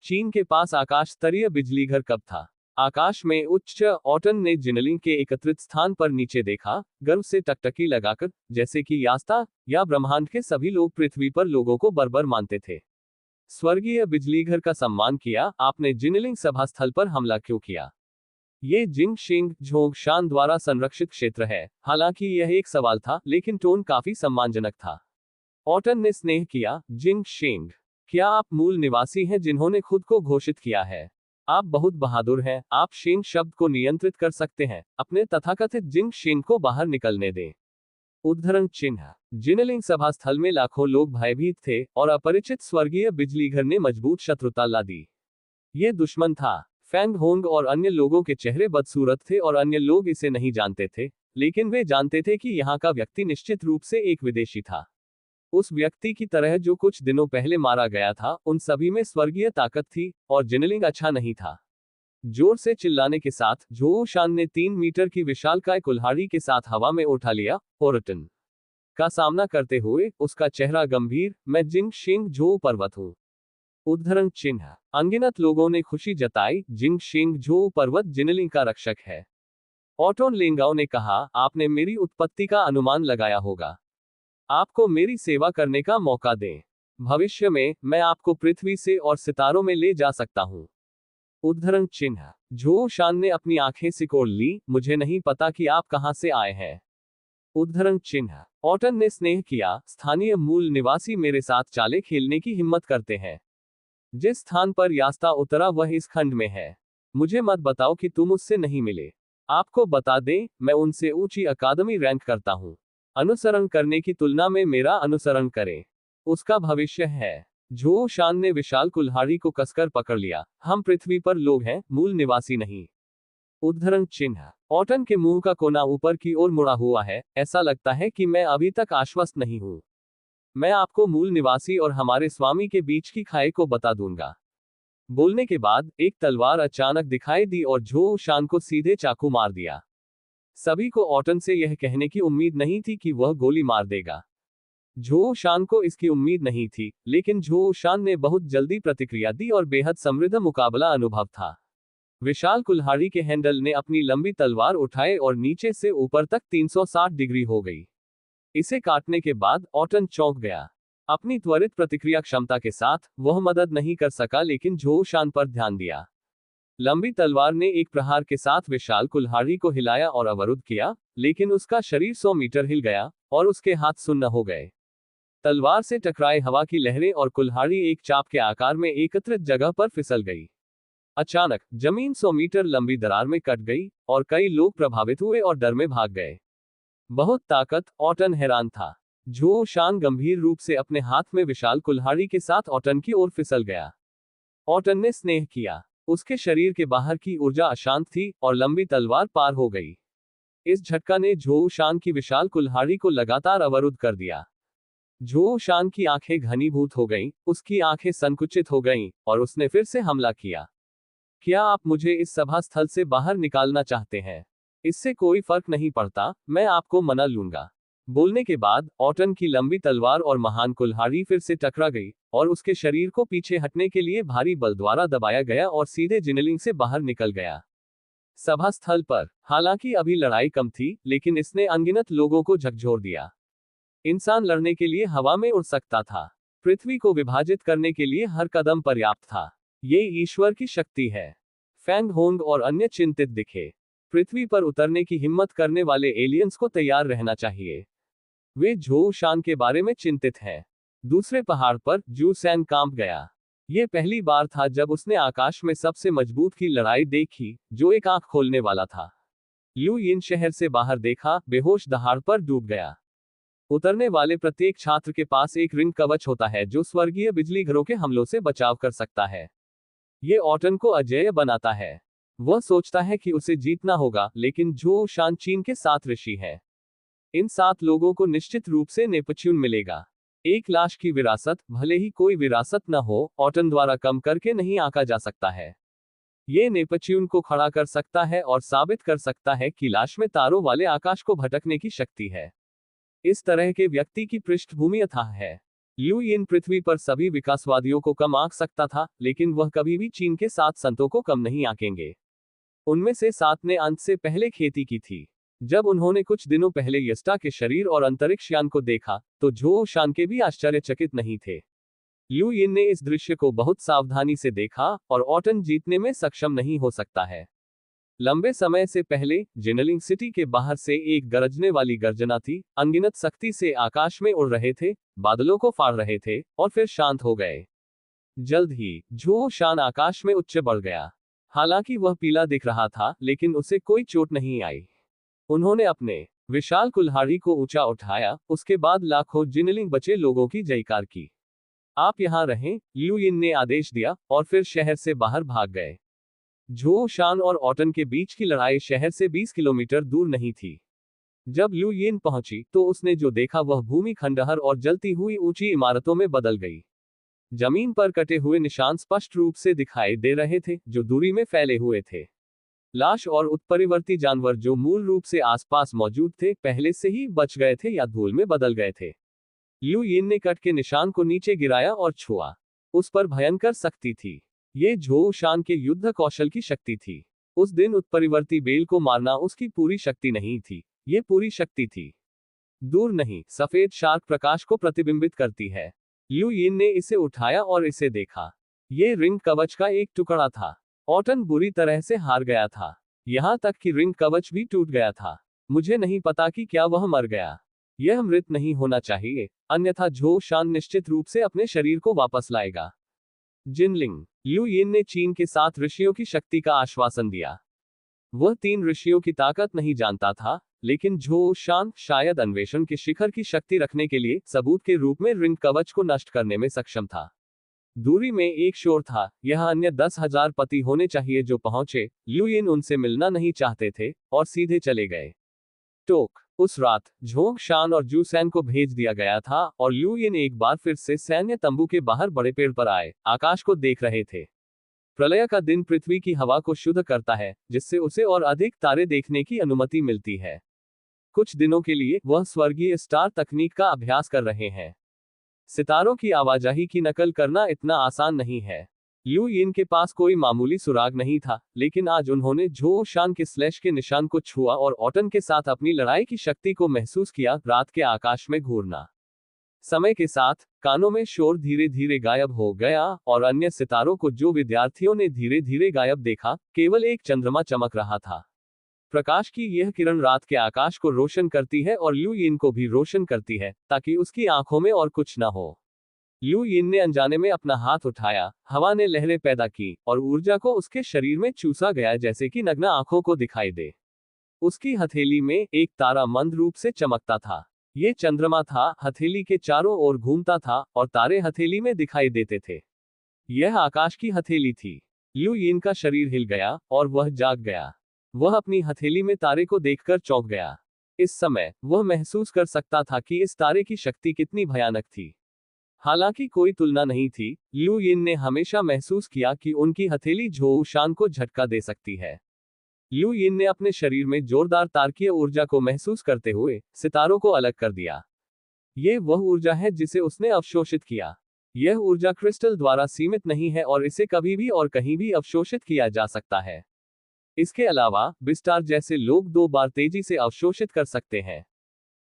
चीन के पास आकाश स्तरीय बिजलीघर कब था? आकाश में उच्च ऑटन ने जिनलिंग के एकत्रित स्थान पर नीचे देखा, गर्व से टकटकी लगाकर, जैसे कि यास्ता या ब्रह्मांड के सभी लोग पृथ्वी पर लोगों को बर्बर मानते थे। स्वर्गीय बिजलीघर का सम्मान किया, आपने जिनलिंग सभा स्थल पर हमला क्यों किया? ये जिंग शिंग झोंग शान द्वारा संरक्षित क्षेत्र है। हालांकि यह एक सवाल था, लेकिन टोन काफी सम्मानजनक था। ऑटन ने स्नेह किया, जिंग शिंग, क्या आप मूल निवासी हैं जिन्होंने खुद को घोषित किया है? आप बहुत बहादुर हैं, आप शिंग शब्द को नियंत्रित कर सकते हैं, अपने तथाकथित जिंग शिंग को बाहर निकलने दें। उद्धरण चिन्ह। जिनलिंग सभा स्थल में लाखों लोग भयभीत थे और अपरिचित स्वर्गीय बिजलीघर ने मजबूत शत्रुता ला दी। ये दुश्मन था। फैंग होंग और अन्य लोगों के चेहरे बदसूरत थे और अन्य लोग इसे नहीं जानते थे, लेकिन वे जानते थे कि यहाँ का व्यक्ति निश्चित रूप से एक विदेशी था। उस व्यक्ति की तरह जो कुछ दिनों पहले मारा गया था, उन सभी में स्वर्गीय ताकत थी, और जिनलिंग अच्छा नहीं था। जोर से चिल्लाने के साथ झोऊ शान ने 3 मीटर की विशालकाय कुल्हाड़ी के साथ हवा में उठा लिया। ओरटन का सामना करते हुए उसका चेहरा गंभीर, मैं जिंग शिंग झोऊ पर्वत हूँ। उद्धरण चिन्ह। अनगिनत लोगों ने खुशी जताई। जिंग शिंग झोऊ पर्वत जिनलिंग का रक्षक है। ऑटोन लेंगाओ ने कहा, आपने मेरी उत्पत्ति का अनुमान लगाया होगा। आपको मेरी सेवा करने का मौका दें। भविष्य में मैं आपको पृथ्वी से और सितारों में ले जा सकता हूं। उद्धरण चिन्ह। झोऊ शान ने अपनी आंखें सिकोड़ ली, मुझे नहीं पता कि आप कहां से आए हैं। उद्धरण चिन्ह। ऑटन ने स्नेह किया, स्थानीय मूल निवासी मेरे साथ चाले खेलने की हिम्मत करते हैं। जिस स्थान पर यास्ता उतरा वह इस खंड में है। मुझे मत बताओ कि तुम उससे नहीं मिले। आपको बता दें, मैं उनसे ऊंची अकादमी रैंक करता हूं। अनुसरण करने की तुलना में मेरा अनुसरण करें। उसका भविष्य है। झोऊ शान ने विशाल कुल्हाड़ी को कसकर पकड़ लिया। हम पृथ्वी पर लोग हैं, मूल निवासी नहीं। उद्धरण चिन्ह। ऑटन के मुंह का कोना ऊपर की ओर मुड़ा हुआ है, ऐसा लगता है कि मैं अभी तक आश्वस्त नहीं हूं। मैं आपको मूल निवासी और हमारे स्वामी के बीच की खाई को बता दूंगा। बोलने के बाद एक तलवार अचानक दिखाई दी और झोऊ शान को सीधे चाकू मार दिया। सभी को ऑटन से यह कहने की उम्मीद नहीं थी कि वह गोली मार देगा। झोऊ शान को इसकी उम्मीद नहीं थी, लेकिन झोऊ शान ने बहुत जल्दी प्रतिक्रिया दी और बेहद समृद्ध मुकाबला अनुभव था। विशाल कुल्हाड़ी के हैंडल ने अपनी लंबी तलवार उठाए और नीचे से ऊपर तक 360 डिग्री हो गई। इसे काटने के बाद ऑटन चौंक गया। अपनी त्वरित प्रतिक्रिया क्षमता के साथ वह मदद नहीं कर सका, लेकिन झोऊ शान पर ध्यान दिया। लंबी तलवार ने एक प्रहार के साथ विशाल कुल्हाड़ी को हिलाया और अवरुद्ध किया, लेकिन उसका शरीर 100 मीटर हिल गया और उसके हाथ सुन्न हो गए। तलवार से टकराए हवा की लहरें और कुल्हाड़ी एक चाप के आकार में एकत्रित जगह पर फिसल गई। अचानक जमीन 100 मीटर लंबी दरार में कट गई और कई लोग प्रभावित हुए और डर में भाग गए। बहुत ताकत। ऑटन हैरान था। झोऊ शान गंभीर रूप से अपने हाथ में विशाल कुल्हाड़ी के साथ ऑटन की ओर फिसल गया। ऑटन ने स्नेह किया। उसके शरीर के बाहर की ऊर्जा अशांत थी और लंबी तलवार पार हो गई। इस झटका ने झोऊ शान की विशाल कुल्हाड़ी को लगातार अवरुद्ध कर दिया। झोऊ शान की आंखें घनीभूत हो गईं, उसकी आंखें संकुचित हो गईं, और उसने फिर से हमला किया। क्या आप मुझे इस सभा स्थल से बाहर निकालना चाहते हैं? इससे कोई फर्क नहीं पड़ता, मैं आपको मना लूंगा। बोलने के बाद ऑटन की लंबी तलवार और महान कुल्हाड़ी फिर से टकरा गई और उसके शरीर को पीछे हटने के लिए भारी बल द्वारा दबाया गया और सीधे जिनलिंग से बाहर निकल गया। सभा स्थल पर हालांकि अभी लड़ाई कम थी, लेकिन इसने अनगिनत लोगों को झकझोर दिया। इंसान लड़ने के लिए हवा में उड़ सकता था। पृथ्वी को विभाजित करने के लिए हर कदम पर्याप्त था। ये ईश्वर की शक्ति है। फैंग होंग और अन्य चिंतित दिखे। पृथ्वी पर उतरने की हिम्मत करने वाले एलियंस को तैयार रहना चाहिए। वे झोऊ शान के बारे में चिंतित हैं। दूसरे पहाड़ पर जू सैन कांप गया। यह पहली बार था जब उसने आकाश में सबसे मजबूत की लड़ाई देखी, जो एक आंख खोलने वाला था। लू यिन शहर से बाहर देखा, बेहोश दहाड़ पर डूब गया। उतरने वाले प्रत्येक छात्र के पास एक रिंग कवच होता है जो स्वर्गीय बिजली घरों के हमलों से बचाव कर सकता है। ये ऑटन को अजेय बनाता है। वह सोचता है कि उसे जीतना होगा, लेकिन झोऊ शान चीन के 7 ऋषि है। इन 7 लोगों को निश्चित रूप से नेपच्यून मिलेगा। एक लाश की विरासत, भले ही कोई विरासत न हो, ऑटन द्वारा कम करके नहीं आंका जा सकता है। ये नेपच्यून को खड़ा कर सकता है और साबित कर सकता है कि लाश में तारों वाले आकाश को भटकने की शक्ति है। इस तरह के व्यक्ति की पृष्ठभूमि अथाह है। लू यिन पृथ्वी पर सभी विकासवादियों को कम आंक सकता था, लेकिन वह कभी भी चीन के 7 संतों को कम नहीं आंकेंगे। उनमें से 7 ने अंत से पहले खेती की थी। जब उन्होंने कुछ दिनों पहले यस्टा के शरीर और अंतरिक्ष यान को देखा, तो झोऊ शान के भी आश्चर्यचकित नहीं थे। लू यिन ने इस दृश्य को बहुत सावधानी से देखा, और ऑटन जीतने में सक्षम नहीं हो सकता है। लंबे समय से पहले जिनलिंग सिटी के बाहर से एक गरजने वाली गर्जना थी। अनगिनत सख्ती से आकाश में उड़ रहे थे, बादलों को फाड़ रहे थे, और फिर शांत हो गए। जल्द ही झोऊ शान आकाश में उच्च बढ़ गया। हालांकि वह पीला दिख रहा था, लेकिन उसे कोई चोट नहीं आई। उन्होंने अपने विशाल कुल्हाड़ी को ऊंचा उठाया, उसके बाद लाखों जिनलिंग बचे लोगों की जयकार की। आप यहां रहें, लू यिन ने आदेश दिया, और फिर शहर से बाहर भाग गए। झो शान और ऑटन के बीच की लड़ाई शहर से 20 किलोमीटर दूर नहीं थी। जब लू यिन पहुंची तो उसने जो देखा वह भूमि खंडहर और जलती हुई ऊंची इमारतों में बदल गई। जमीन पर कटे हुए निशान स्पष्ट रूप से दिखाई दे रहे थे, जो दूरी में फैले हुए थे। लाश और उत्परिवर्ती जानवर जो मूल रूप से आसपास मौजूद थे, पहले से ही बच गए थे या धूल में बदल गए थे। लू यिन ने कट के निशान को नीचे गिराया और छुआ। उस पर भयंकर शक्ति थी। ये झो शान के युद्ध कौशल की शक्ति थी। उस दिन उत्परिवर्ती बेल को मारना उसकी पूरी शक्ति नहीं थी, ये पूरी शक्ति थी। दूर नहीं, सफेद शार्क प्रकाश को प्रतिबिंबित करती है। लू यिन ने इसे उठाया और इसे देखा। ये रिंग कवच का एक टुकड़ा था। ऑटन बुरी तरह से हार गया था। यहां तक कि रिंग कवच भी टूट गया था। मुझे नहीं पता कि क्या वह मर गया। यह मृत नहीं होना चाहिए, अन्यथा झो शान निश्चित रूप से अपने शरीर को वापस लाएगा। जिनलिंग। लू यिन ने चीन के 7 ऋषियों की शक्ति का आश्वासन दिया। वह 3 ऋषियों की ताकत नहीं जानता था, लेकिन झो शान शायद अन्वेषण के शिखर की शक्ति रखने के लिए सबूत के रूप में रिंग कवच को नष्ट करने में सक्षम था। दूरी में एक शोर था, यह अन्य 10,000 पति होने चाहिए जो पहुंचे। लू यिन उनसे मिलना नहीं चाहते थे और सीधे चले गए। टोक। उस रात झोंग शान और जूसैन को भेज दिया गया था और लू यिन एक बार फिर से सैन्य तंबू के बाहर बड़े पेड़ पर आए, आकाश को देख रहे थे। प्रलय का दिन पृथ्वी की हवा को शुद्ध करता है, जिससे उसे और अधिक तारे देखने की अनुमति मिलती है। कुछ दिनों के लिए वह स्वर्गीय स्टार तकनीक का अभ्यास कर रहे हैं। सितारों की आवाजाही की नकल करना इतना आसान नहीं है। लू यिन के पास कोई मामूली सुराग नहीं था, लेकिन आज उन्होंने झो शान के स्लैश के निशान को छुआ और ऑटन के साथ अपनी लड़ाई की शक्ति को महसूस किया। रात के आकाश में घूरना। समय के साथ कानों में शोर धीरे धीरे गायब हो गया और अन्य सितारों को जो विद्यार्थियों ने धीरे धीरे गायब देखा, केवल एक चंद्रमा चमक रहा था। प्रकाश की यह किरण रात के आकाश को रोशन करती है और लू यिन को भी रोशन करती है, ताकि उसकी आंखों में और कुछ न हो। लू यिन ने अनजाने में अपना हाथ उठाया, हवा ने लहरें पैदा की और ऊर्जा को उसके शरीर में चूसा गया, जैसे कि नग्न आंखों को दिखाई दे। उसकी हथेली में एक तारा मंद रूप से चमकता था। ये चंद्रमा था, हथेली के चारों ओर घूमता था और तारे हथेली में दिखाई देते थे। यह आकाश की हथेली थी। लू यिन का शरीर हिल गया और वह जाग गया। वह अपनी हथेली में तारे को देखकर चौंक गया। इस समय वह महसूस कर सकता था कि इस तारे की शक्ति कितनी भयानक थी। हालांकि कोई तुलना नहीं थी, लू यिन ने हमेशा महसूस किया कि उनकी हथेली झो शान को झटका दे सकती है। लू यिन ने अपने शरीर में जोरदार तारकीय ऊर्जा को महसूस करते हुए सितारों को अलग कर दिया। ये वह ऊर्जा है जिसे उसने अवशोषित किया। यह ऊर्जा क्रिस्टल द्वारा सीमित नहीं है और इसे कभी भी और कहीं भी अवशोषित किया जा सकता है। इसके अलावा बिस्टार जैसे लोग 2 बार तेजी से अवशोषित कर सकते हैं।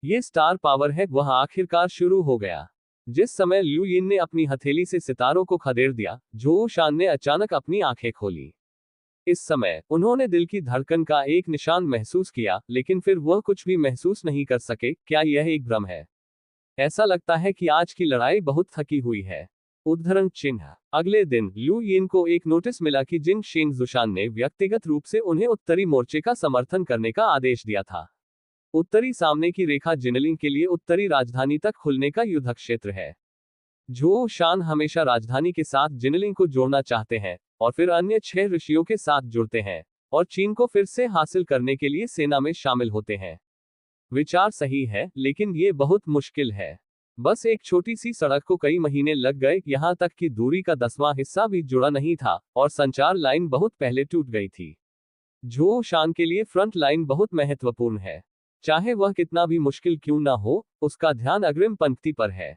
ये स्टार पावर है। वह आखिरकार शुरू हो गया। जिस समय लू यिन ने अपनी हथेली से सितारों को खदेड़ दिया, झो शान ने अचानक अपनी आंखें खोली। इस समय उन्होंने दिल की धड़कन का एक निशान महसूस किया, लेकिन फिर वह कुछ भी महसूस नहीं कर सके। क्या यह एक भ्रम है? ऐसा लगता है कि आज की लड़ाई बहुत थकी हुई है। उद्धरण चिन्ह। अगले दिन लू यिन को एक नोटिस मिला कि जिंग शेंग जुशान ने व्यक्तिगत रूप से उन्हें उत्तरी मोर्चे का समर्थन करने का आदेश दिया था। उत्तरी सामने की रेखा जिनलिंग के लिए उत्तरी राजधानी तक खुलने का युद्ध क्षेत्र है। झो शान हमेशा राजधानी के साथ जिनलिंग को जोड़ना चाहते हैं और फिर अन्य 6 ऋषियों के साथ जुड़ते हैं और चीन को फिर से हासिल करने के लिए सेना में शामिल होते हैं। विचार सही है, लेकिन ये बहुत मुश्किल है। बस एक छोटी सी सड़क को कई महीने लग गए, यहां तक कि दूरी का 10वां हिस्सा भी जुड़ा नहीं था और संचार लाइन बहुत पहले टूट गई थी। झो शान के लिए फ्रंट लाइन बहुत महत्वपूर्ण है। चाहे वह कितना भी मुश्किल क्यों ना हो, उसका ध्यान अग्रिम पंक्ति पर है।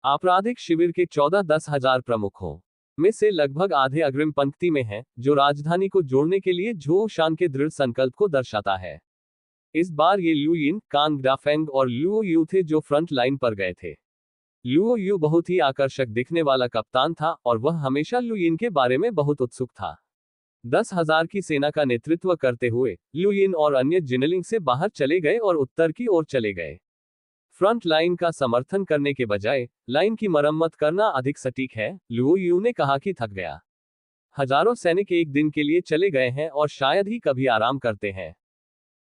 आपराधिक शिविर के 14-10 हजार प्रमुखों में से लगभग आधे अग्रिम पंक्ति में हैं, जो राजधानी को जोड़ने के लिए झो शान के दृढ़ संकल्प को दर्शाता है। इस बार ये लू यिन, कांग डाफेंग और लुओ यू थे जो फ्रंट लाइन पर गए थे। लुओ यू बहुत ही आकर्षक दिखने वाला कप्तान था और वह हमेशा लू यिन के बारे में बहुत उत्सुक था। 10,000 की सेना का नेतृत्व करते हुए लू यिन और अन्य जिनलिंग से बाहर चले गए और उत्तर की ओर चले गए। फ्रंट लाइन का समर्थन करने के बजाय लाइन की मरम्मत करना अधिक सटीक है, लुओ यू ने कहा कि थक गया। हजारों सैनिक एक दिन के लिए चले गए हैं और शायद ही कभी आराम करते हैं।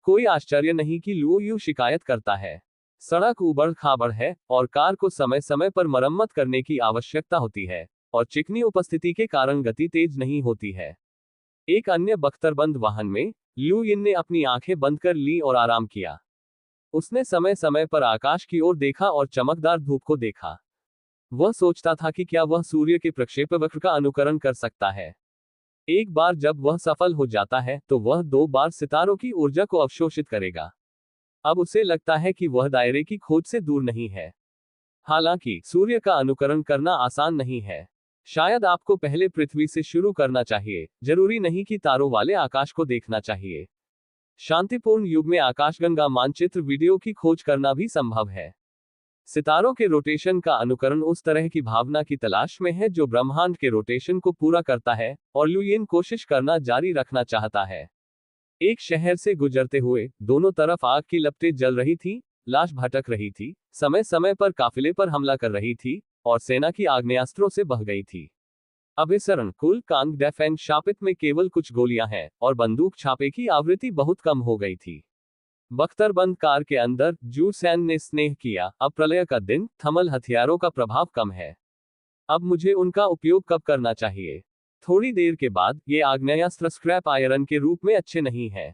कोई आश्चर्य नहीं कि लुओ यू शिकायत करता है। सड़क ऊबड़ खाबड़ है और कार को समय समय पर मरम्मत करने की आवश्यकता होती है और चिकनी उपस्थिति के कारण गति तेज नहीं होती है। एक अन्य बख्तरबंद वाहन में ल्यू यिन ने अपनी आंखें बंद कर ली और आराम किया। उसने समय समय पर आकाश की ओर देखा और चमकदार धूप को देखा। वह सोचता था कि क्या वह सूर्य के प्रक्षेपवक्र का अनुकरण कर सकता है। एक बार जब वह सफल हो जाता है तो वह 2 बार सितारों की ऊर्जा को अवशोषित करेगा। अब उसे लगता है कि वह दायरे की खोज से दूर नहीं है। हालांकि सूर्य का अनुकरण करना आसान नहीं है। शायद आपको पहले पृथ्वी से शुरू करना चाहिए, जरूरी नहीं कि तारों वाले आकाश को देखना चाहिए। शांतिपूर्ण युग में आकाशगंगा मानचित्र वीडियो की खोज करना भी संभव है। सितारों के रोटेशन का अनुकरण उस तरह की भावना की तलाश में है जो ब्रह्मांड के रोटेशन को पूरा करता है, और ल्यू यिन कोशिश करना जारी रखना चाहता है। एक शहर से गुजरते हुए दोनों तरफ आग की लपटें जल रही थी, लाश भटक रही थी, समय समय पर काफिले पर हमला कर रही थी, और सेना की आग्नेयास्त्रों से बह गई थी। अभिसरण कुल कांग डेफेंग शापित में केवल कुछ गोलियां हैं, और बंदूक छापे की आवृत्ति बहुत कम हो गई थी। बख्तरबंद कार के अंदर जू सैन ने स्नेह किया, अब प्रलय का दिन, थर्मल हथियारों का प्रभाव कम है। अब मुझे उनका उपयोग कब करना चाहिए? थोड़ी देर के बाद, ये आग्नेयास्त्र स्क्रैप आयरन के रूप में अच्छे नहीं है।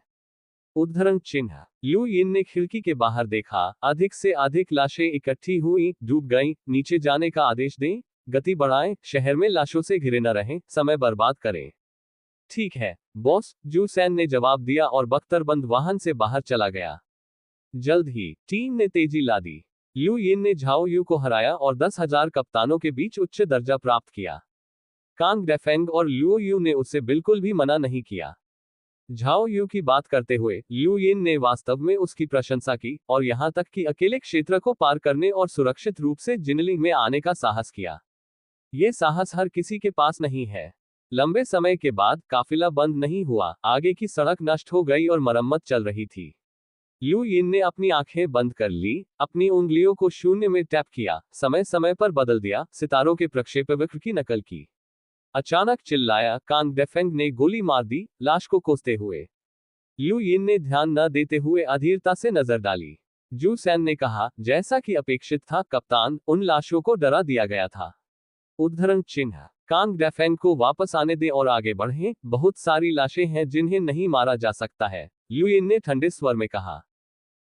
उद्धरण चिन्ह। ल्यू यिन ने खिड़की के बाहर देखा, अधिक से अधिक लाशें इकट्ठी हुई, डूब गईं, नीचे जाने का आदेश दें, गति बढ़ाएं, शहर में लाशों से घिरे न रहें, समय बर्बाद करें। ठीक है, बॉस, जू सैन ने जवाब दिया और बख्तरबंद वाहन से बाहर चला गया। जल्द ही, टीम ने तेजी ला दी। ल्यू यिन ने झाओ यू को हराया और 10,000 कप्तानों के बीच उच्च दर्जा प्राप्त किया। कांग डेफेंग और ल्यू यू ने उसे बिल्कुल भी मना नहीं किया। झाओ यू की बात करते हुए ल्यू यिन ने वास्तव में उसकी प्रशंसा की, और यहां तक कि अकेले क्षेत्र को पार करने और सुरक्षित रूप से जिनलिंग में आने का साहस किया। ये साहस हर किसी के पास नहीं है। लंबे समय के बाद काफिला बंद नहीं हुआ, आगे की सड़क नष्ट हो गई और मरम्मत चल रही थी। ल्यू यिन ने अपनी आंखें बंद कर ली, अपनी उंगलियों को शून्य में टैप किया, समय समय पर बदल दिया, सितारों के प्रक्षेपवक्र की नकल की। अचानक चिल्लाया, कांग डेफेंग ने गोली मार दी, लाश को कोसते हुए। ल्यू यिन ने ध्यान न देते हुए अधीरता से नजर डाली। जू सैन ने कहा, जैसा कि अपेक्षित था कप्तान, उन लाशों को डरा दिया गया था। उद्धरण चिन्ह। कांग डेफेंग को वापस आने दें और आगे बढ़ें, बहुत सारी लाशें हैं जिन्हें नहीं मारा जा सकता है, ल्यू यिन ने ठंडे स्वर में कहा।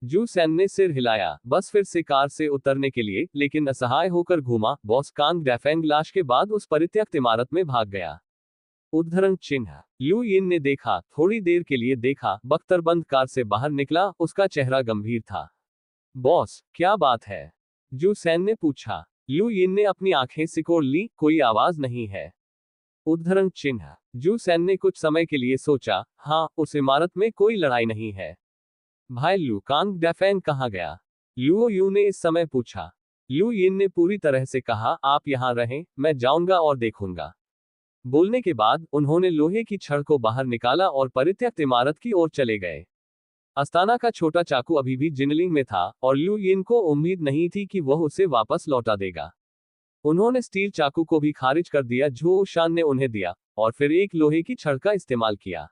जू सैन ने सिर हिलाया, बस फिर से कार से उतरने के लिए, लेकिन असहाय होकर घूमा। बॉस, कांग डेफेंग लाश के बाद उस परित्यक्त इमारत में भाग गया। उद्धरण चिन्ह। ल्यू यिन ने देखा, थोड़ी देर के लिए देखा, बख्तरबंद कार से बाहर निकला, उसका चेहरा गंभीर था। बॉस, क्या बात है? जू सैन ने पूछा। ल्यू यिन ने अपनी आंखें सिकोड़ ली, कोई आवाज नहीं है। उद्धरण चिन्ह। जू सैन ने कुछ समय के लिए सोचा, हाँ, उस इमारत में कोई लड़ाई नहीं है। भाई ल्यू, कांग डेफेंग कहाँ गया? ल्यू यू ने इस समय पूछा। ल्यू यिन ने पूरी तरह से कहा, आप यहां रहें, मैं जाऊंगा और देखूंगा। बोलने के बाद उन्होंने लोहे की छड़ को बाहर निकाला और परित्यक्त इमारत की ओर चले गए। अस्ताना का छोटा चाकू अभी भी जिनलिंग में था, और ल्यू यिन को उम्मीद नहीं थी कि वह उसे वापस लौटा देगा। उन्होंने स्टील चाकू को भी खारिज कर दिया जो शान ने उन्हें दिया, और फिर एक लोहे की छड़ का इस्तेमाल किया।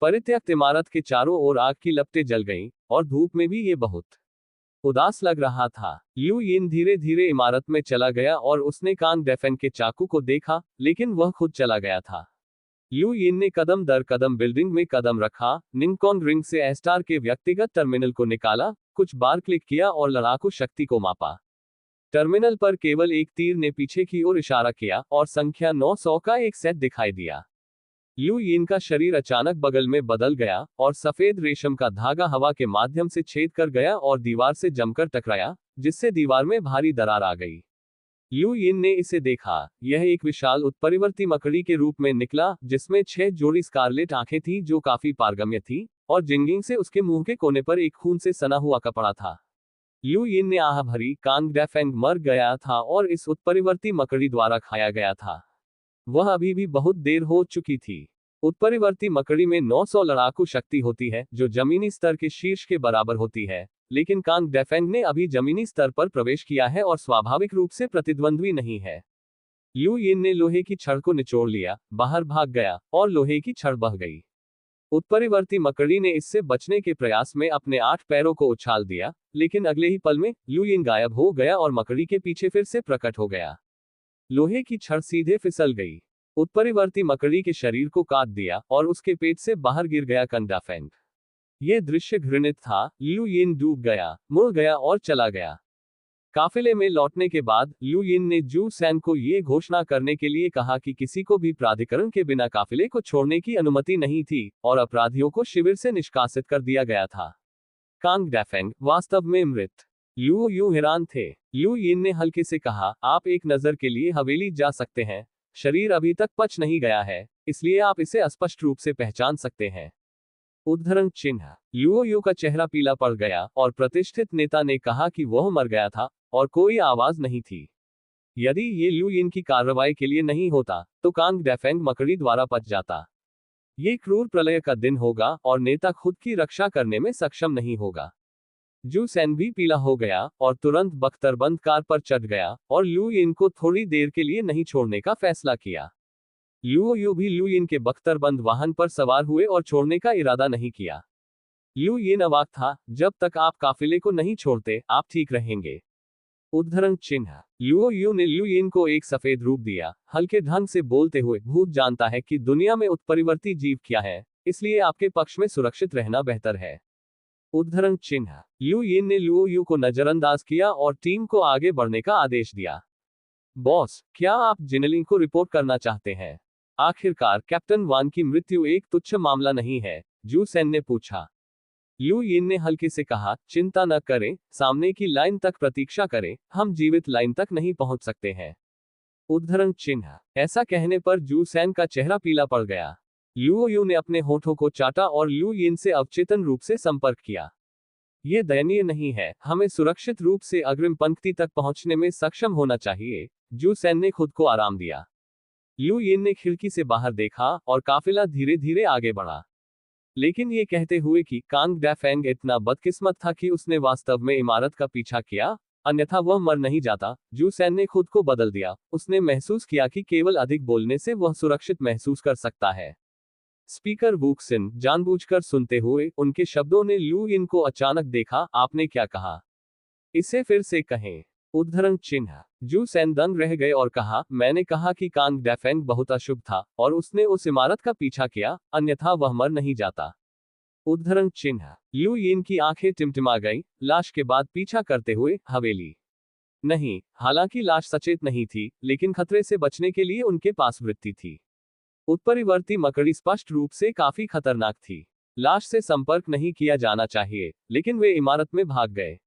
परित्यक्त इमारत के चारों ओर आग की लपटें जल गईं, और धूप में भी ये बहुत उदास लग रहा था। ल्यू यिन धीरे धीरे इमारत में चला गया और उसने कांग डेफेंग के चाकू को देखा, लेकिन वह खुद चला गया था। ल्यू यिन ने कदम दर कदम बिल्डिंग में कदम रखा, निंगकोंग रिंग से एस्टार के व्यक्तिगत टर्मिनल को निकाला, कुछ बार क्लिक किया और लड़ाकू शक्ति को मापा। टर्मिनल पर केवल एक तीर ने पीछे की ओर इशारा किया, और संख्या 900 का एक सेट दिखाई दिया। ल्यू यिन का शरीर अचानक बगल में बदल गया, और सफेद रेशम का धागा हवा के माध्यम से छेद कर गया और दीवार से जमकर टकराया, जिससे दीवार में भारी दरार आ गई। ल्यू यिन ने इसे देखा, यह एक विशाल उत्परिवर्ती मकड़ी के रूप में निकला, जिसमें 6 जोड़ी स्कारलेट आंखें थी जो काफी पारगम्य थी, और जिंगिंग से उसके मुंह के कोने पर एक खून से सना हुआ कपड़ा था। ल्यू यिन ने आह भरी, कांग डेफेंग मर गया था और इस उत्परिवर्ती मकड़ी द्वारा खाया गया था। वह अभी भी बहुत देर हो चुकी थी। उत्परिवर्ती मकड़ी में 900 लड़ाकू शक्ति होती है, जो जमीनी स्तर के शीर्ष के बराबर होती है, लेकिन कांग डेफेंग ने अभी जमीनी स्तर पर प्रवेश किया है और स्वाभाविक रूप से प्रतिद्वंद्वी नहीं है। ल्यू यिन ने लोहे की छड़ को निचोड़ लिया, बाहर भाग गया, और लोहे की छड़ बह गई। उत्परिवर्ती मकड़ी ने इससे बचने के प्रयास में अपने 8 पैरों को उछाल दिया, लेकिन अगले ही पल में ल्यू यिन गायब हो गया और मकड़ी के पीछे फिर से प्रकट हो गया। लोहे की छड़ सीधे फिसल गई। उत्परिवर्ती मकड़ी के शरीर को काट दिया और उसके पेट से बाहर गिर गया कांगडाफेंग। यह दृश्य घृणित था। लिu यिन डूब गया, मुड़ गया और चला गया। काफिले में लौटने के बाद लिu यिन ने जू सैन को ये घोषणा करने के लिए कहा कि किसी को भी प्राधिकरण के बिना काफिले को छोड़ने की अनुमति नहीं थी और अपराधियों को शिविर से निष्कासित कर दिया गया था। कांगडाफेंग वास्तव में मृत। लिu यू हैरान थे। लिu यिन ने हल्के से कहा, आप एक नजर के लिए हवेली जा सकते हैं। शरीर अभी तक पच नहीं गया है, इसलिए आप इसे स्पष्ट रूप से पहचान सकते हैं। उद्धरण चिन्ह। लिu यू का चेहरा पीला पड़ गया और प्रतिष्ठित नेता ने कहा कि वह मर गया था और कोई आवाज नहीं थी। यदि ये लिu यिन की कार्रवाई के लिए नहीं होता तो कांगडाफेंग मकड़ी द्वारा पच जाता। ये क्रूर प्रलय का दिन होगा और नेता खुद की रक्षा करने में सक्षम नहीं होगा। जू सैन भी पीला हो गया और तुरंत बख्तरबंद कार पर चढ़ गया और लिu यिन को थोड़ी देर के लिए नहीं छोड़ने का फैसला किया। लिu यू भी लिu यिन के बख्तरबंद वाहन पर सवार हुए और छोड़ने का इरादा नहीं किया। लिu यिन अवाक था, जब तक आप काफिले को नहीं छोड़ते आप ठीक रहेंगे। उद्धरण चिन्ह। लिu यू ने लिu यिन को एक सफेद रूप दिया, हल्के ढंग से बोलते हुए, भूत जानता है कि दुनिया में उत्परिवर्ती जीव क्या है, इसलिए आपके पक्ष में सुरक्षित रहना बेहतर है। उद्धरण चिन्ह। लिu यिन ने लिu यू को नजरअंदाज किया और टीम को आगे बढ़ने का आदेश दिया। बॉस, क्या आप जिनलिंग को रिपोर्ट करना चाहते हैं? आखिरकार कैप्टन वान की मृत्यु एक तुच्छ मामला नहीं है, जू सैन ने पूछा। लिu यिन ने हल्के से कहा, चिंता न करें, सामने की लाइन तक प्रतीक्षा करें, हम जीवित लाइन तक नहीं पहुंच सकते हैं। उद्धरण चिन्ह। ऐसा कहने पर जू सैन का चेहरा पीला पड़ गया। लिu यू ने अपने होठों को चाटा और लिu यिन से अवचेतन रूप से संपर्क किया। यह दयनीय नहीं है, हमें सुरक्षित रूप से अग्रिम पंक्ति तक पहुंचने में सक्षम होना चाहिए। जू सैन ने खुद को आराम दिया। लिu यिन ने खिड़की से बाहर देखा और काफिला धीरे धीरे आगे बढ़ा। लेकिन ये कहते हुए कि कांगडाफेंग इतना बदकिस्मत था कि उसने वास्तव में इमारत का पीछा किया, अन्यथा वह मर नहीं जाता। जू सैन ने खुद को बदल दिया। उसने महसूस किया कि केवल अधिक बोलने से वह सुरक्षित महसूस कर सकता है। स्पीकर वुक्सिन जानबूझकर सुनते हुए उनके शब्दों ने लिu यिन को अचानक देखा, आपने क्या कहा? इसे फिर से कहें। उद्धरण चिन्ह। जू सैन दंग रह गए और कहा, मैंने कहा कि कांगडाफेंग बहुत अशुभ था और उसने उस इमारत का पीछा किया, अन्यथा वह मर नहीं जाता। उद्धरण चिन्ह। लिu यिन की आंखें टिमटिमा गई, लाश के बाद पीछा करते हुए, हवेली नहीं। हालांकि लाश सचेत नहीं थी, लेकिन खतरे से बचने के लिए उनके पास वृत्ति थी। उत्परिवर्ती मकड़ी स्पष्ट रूप से काफी खतरनाक थी। लाश से संपर्क नहीं किया जाना चाहिए, लेकिन वे इमारत में भाग गए।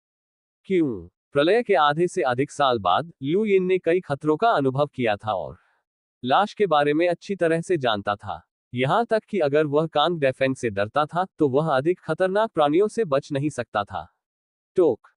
क्यों? प्रलय के आधे से अधिक साल बाद लिu यिन ने कई खतरों का अनुभव किया था और लाश के बारे में अच्छी तरह से जानता था। यहां तक कि अगर वह कांगडाफेंग से डरता था तो वह अधिक खतरनाक प्राणियों से बच नहीं सकता था। टोक।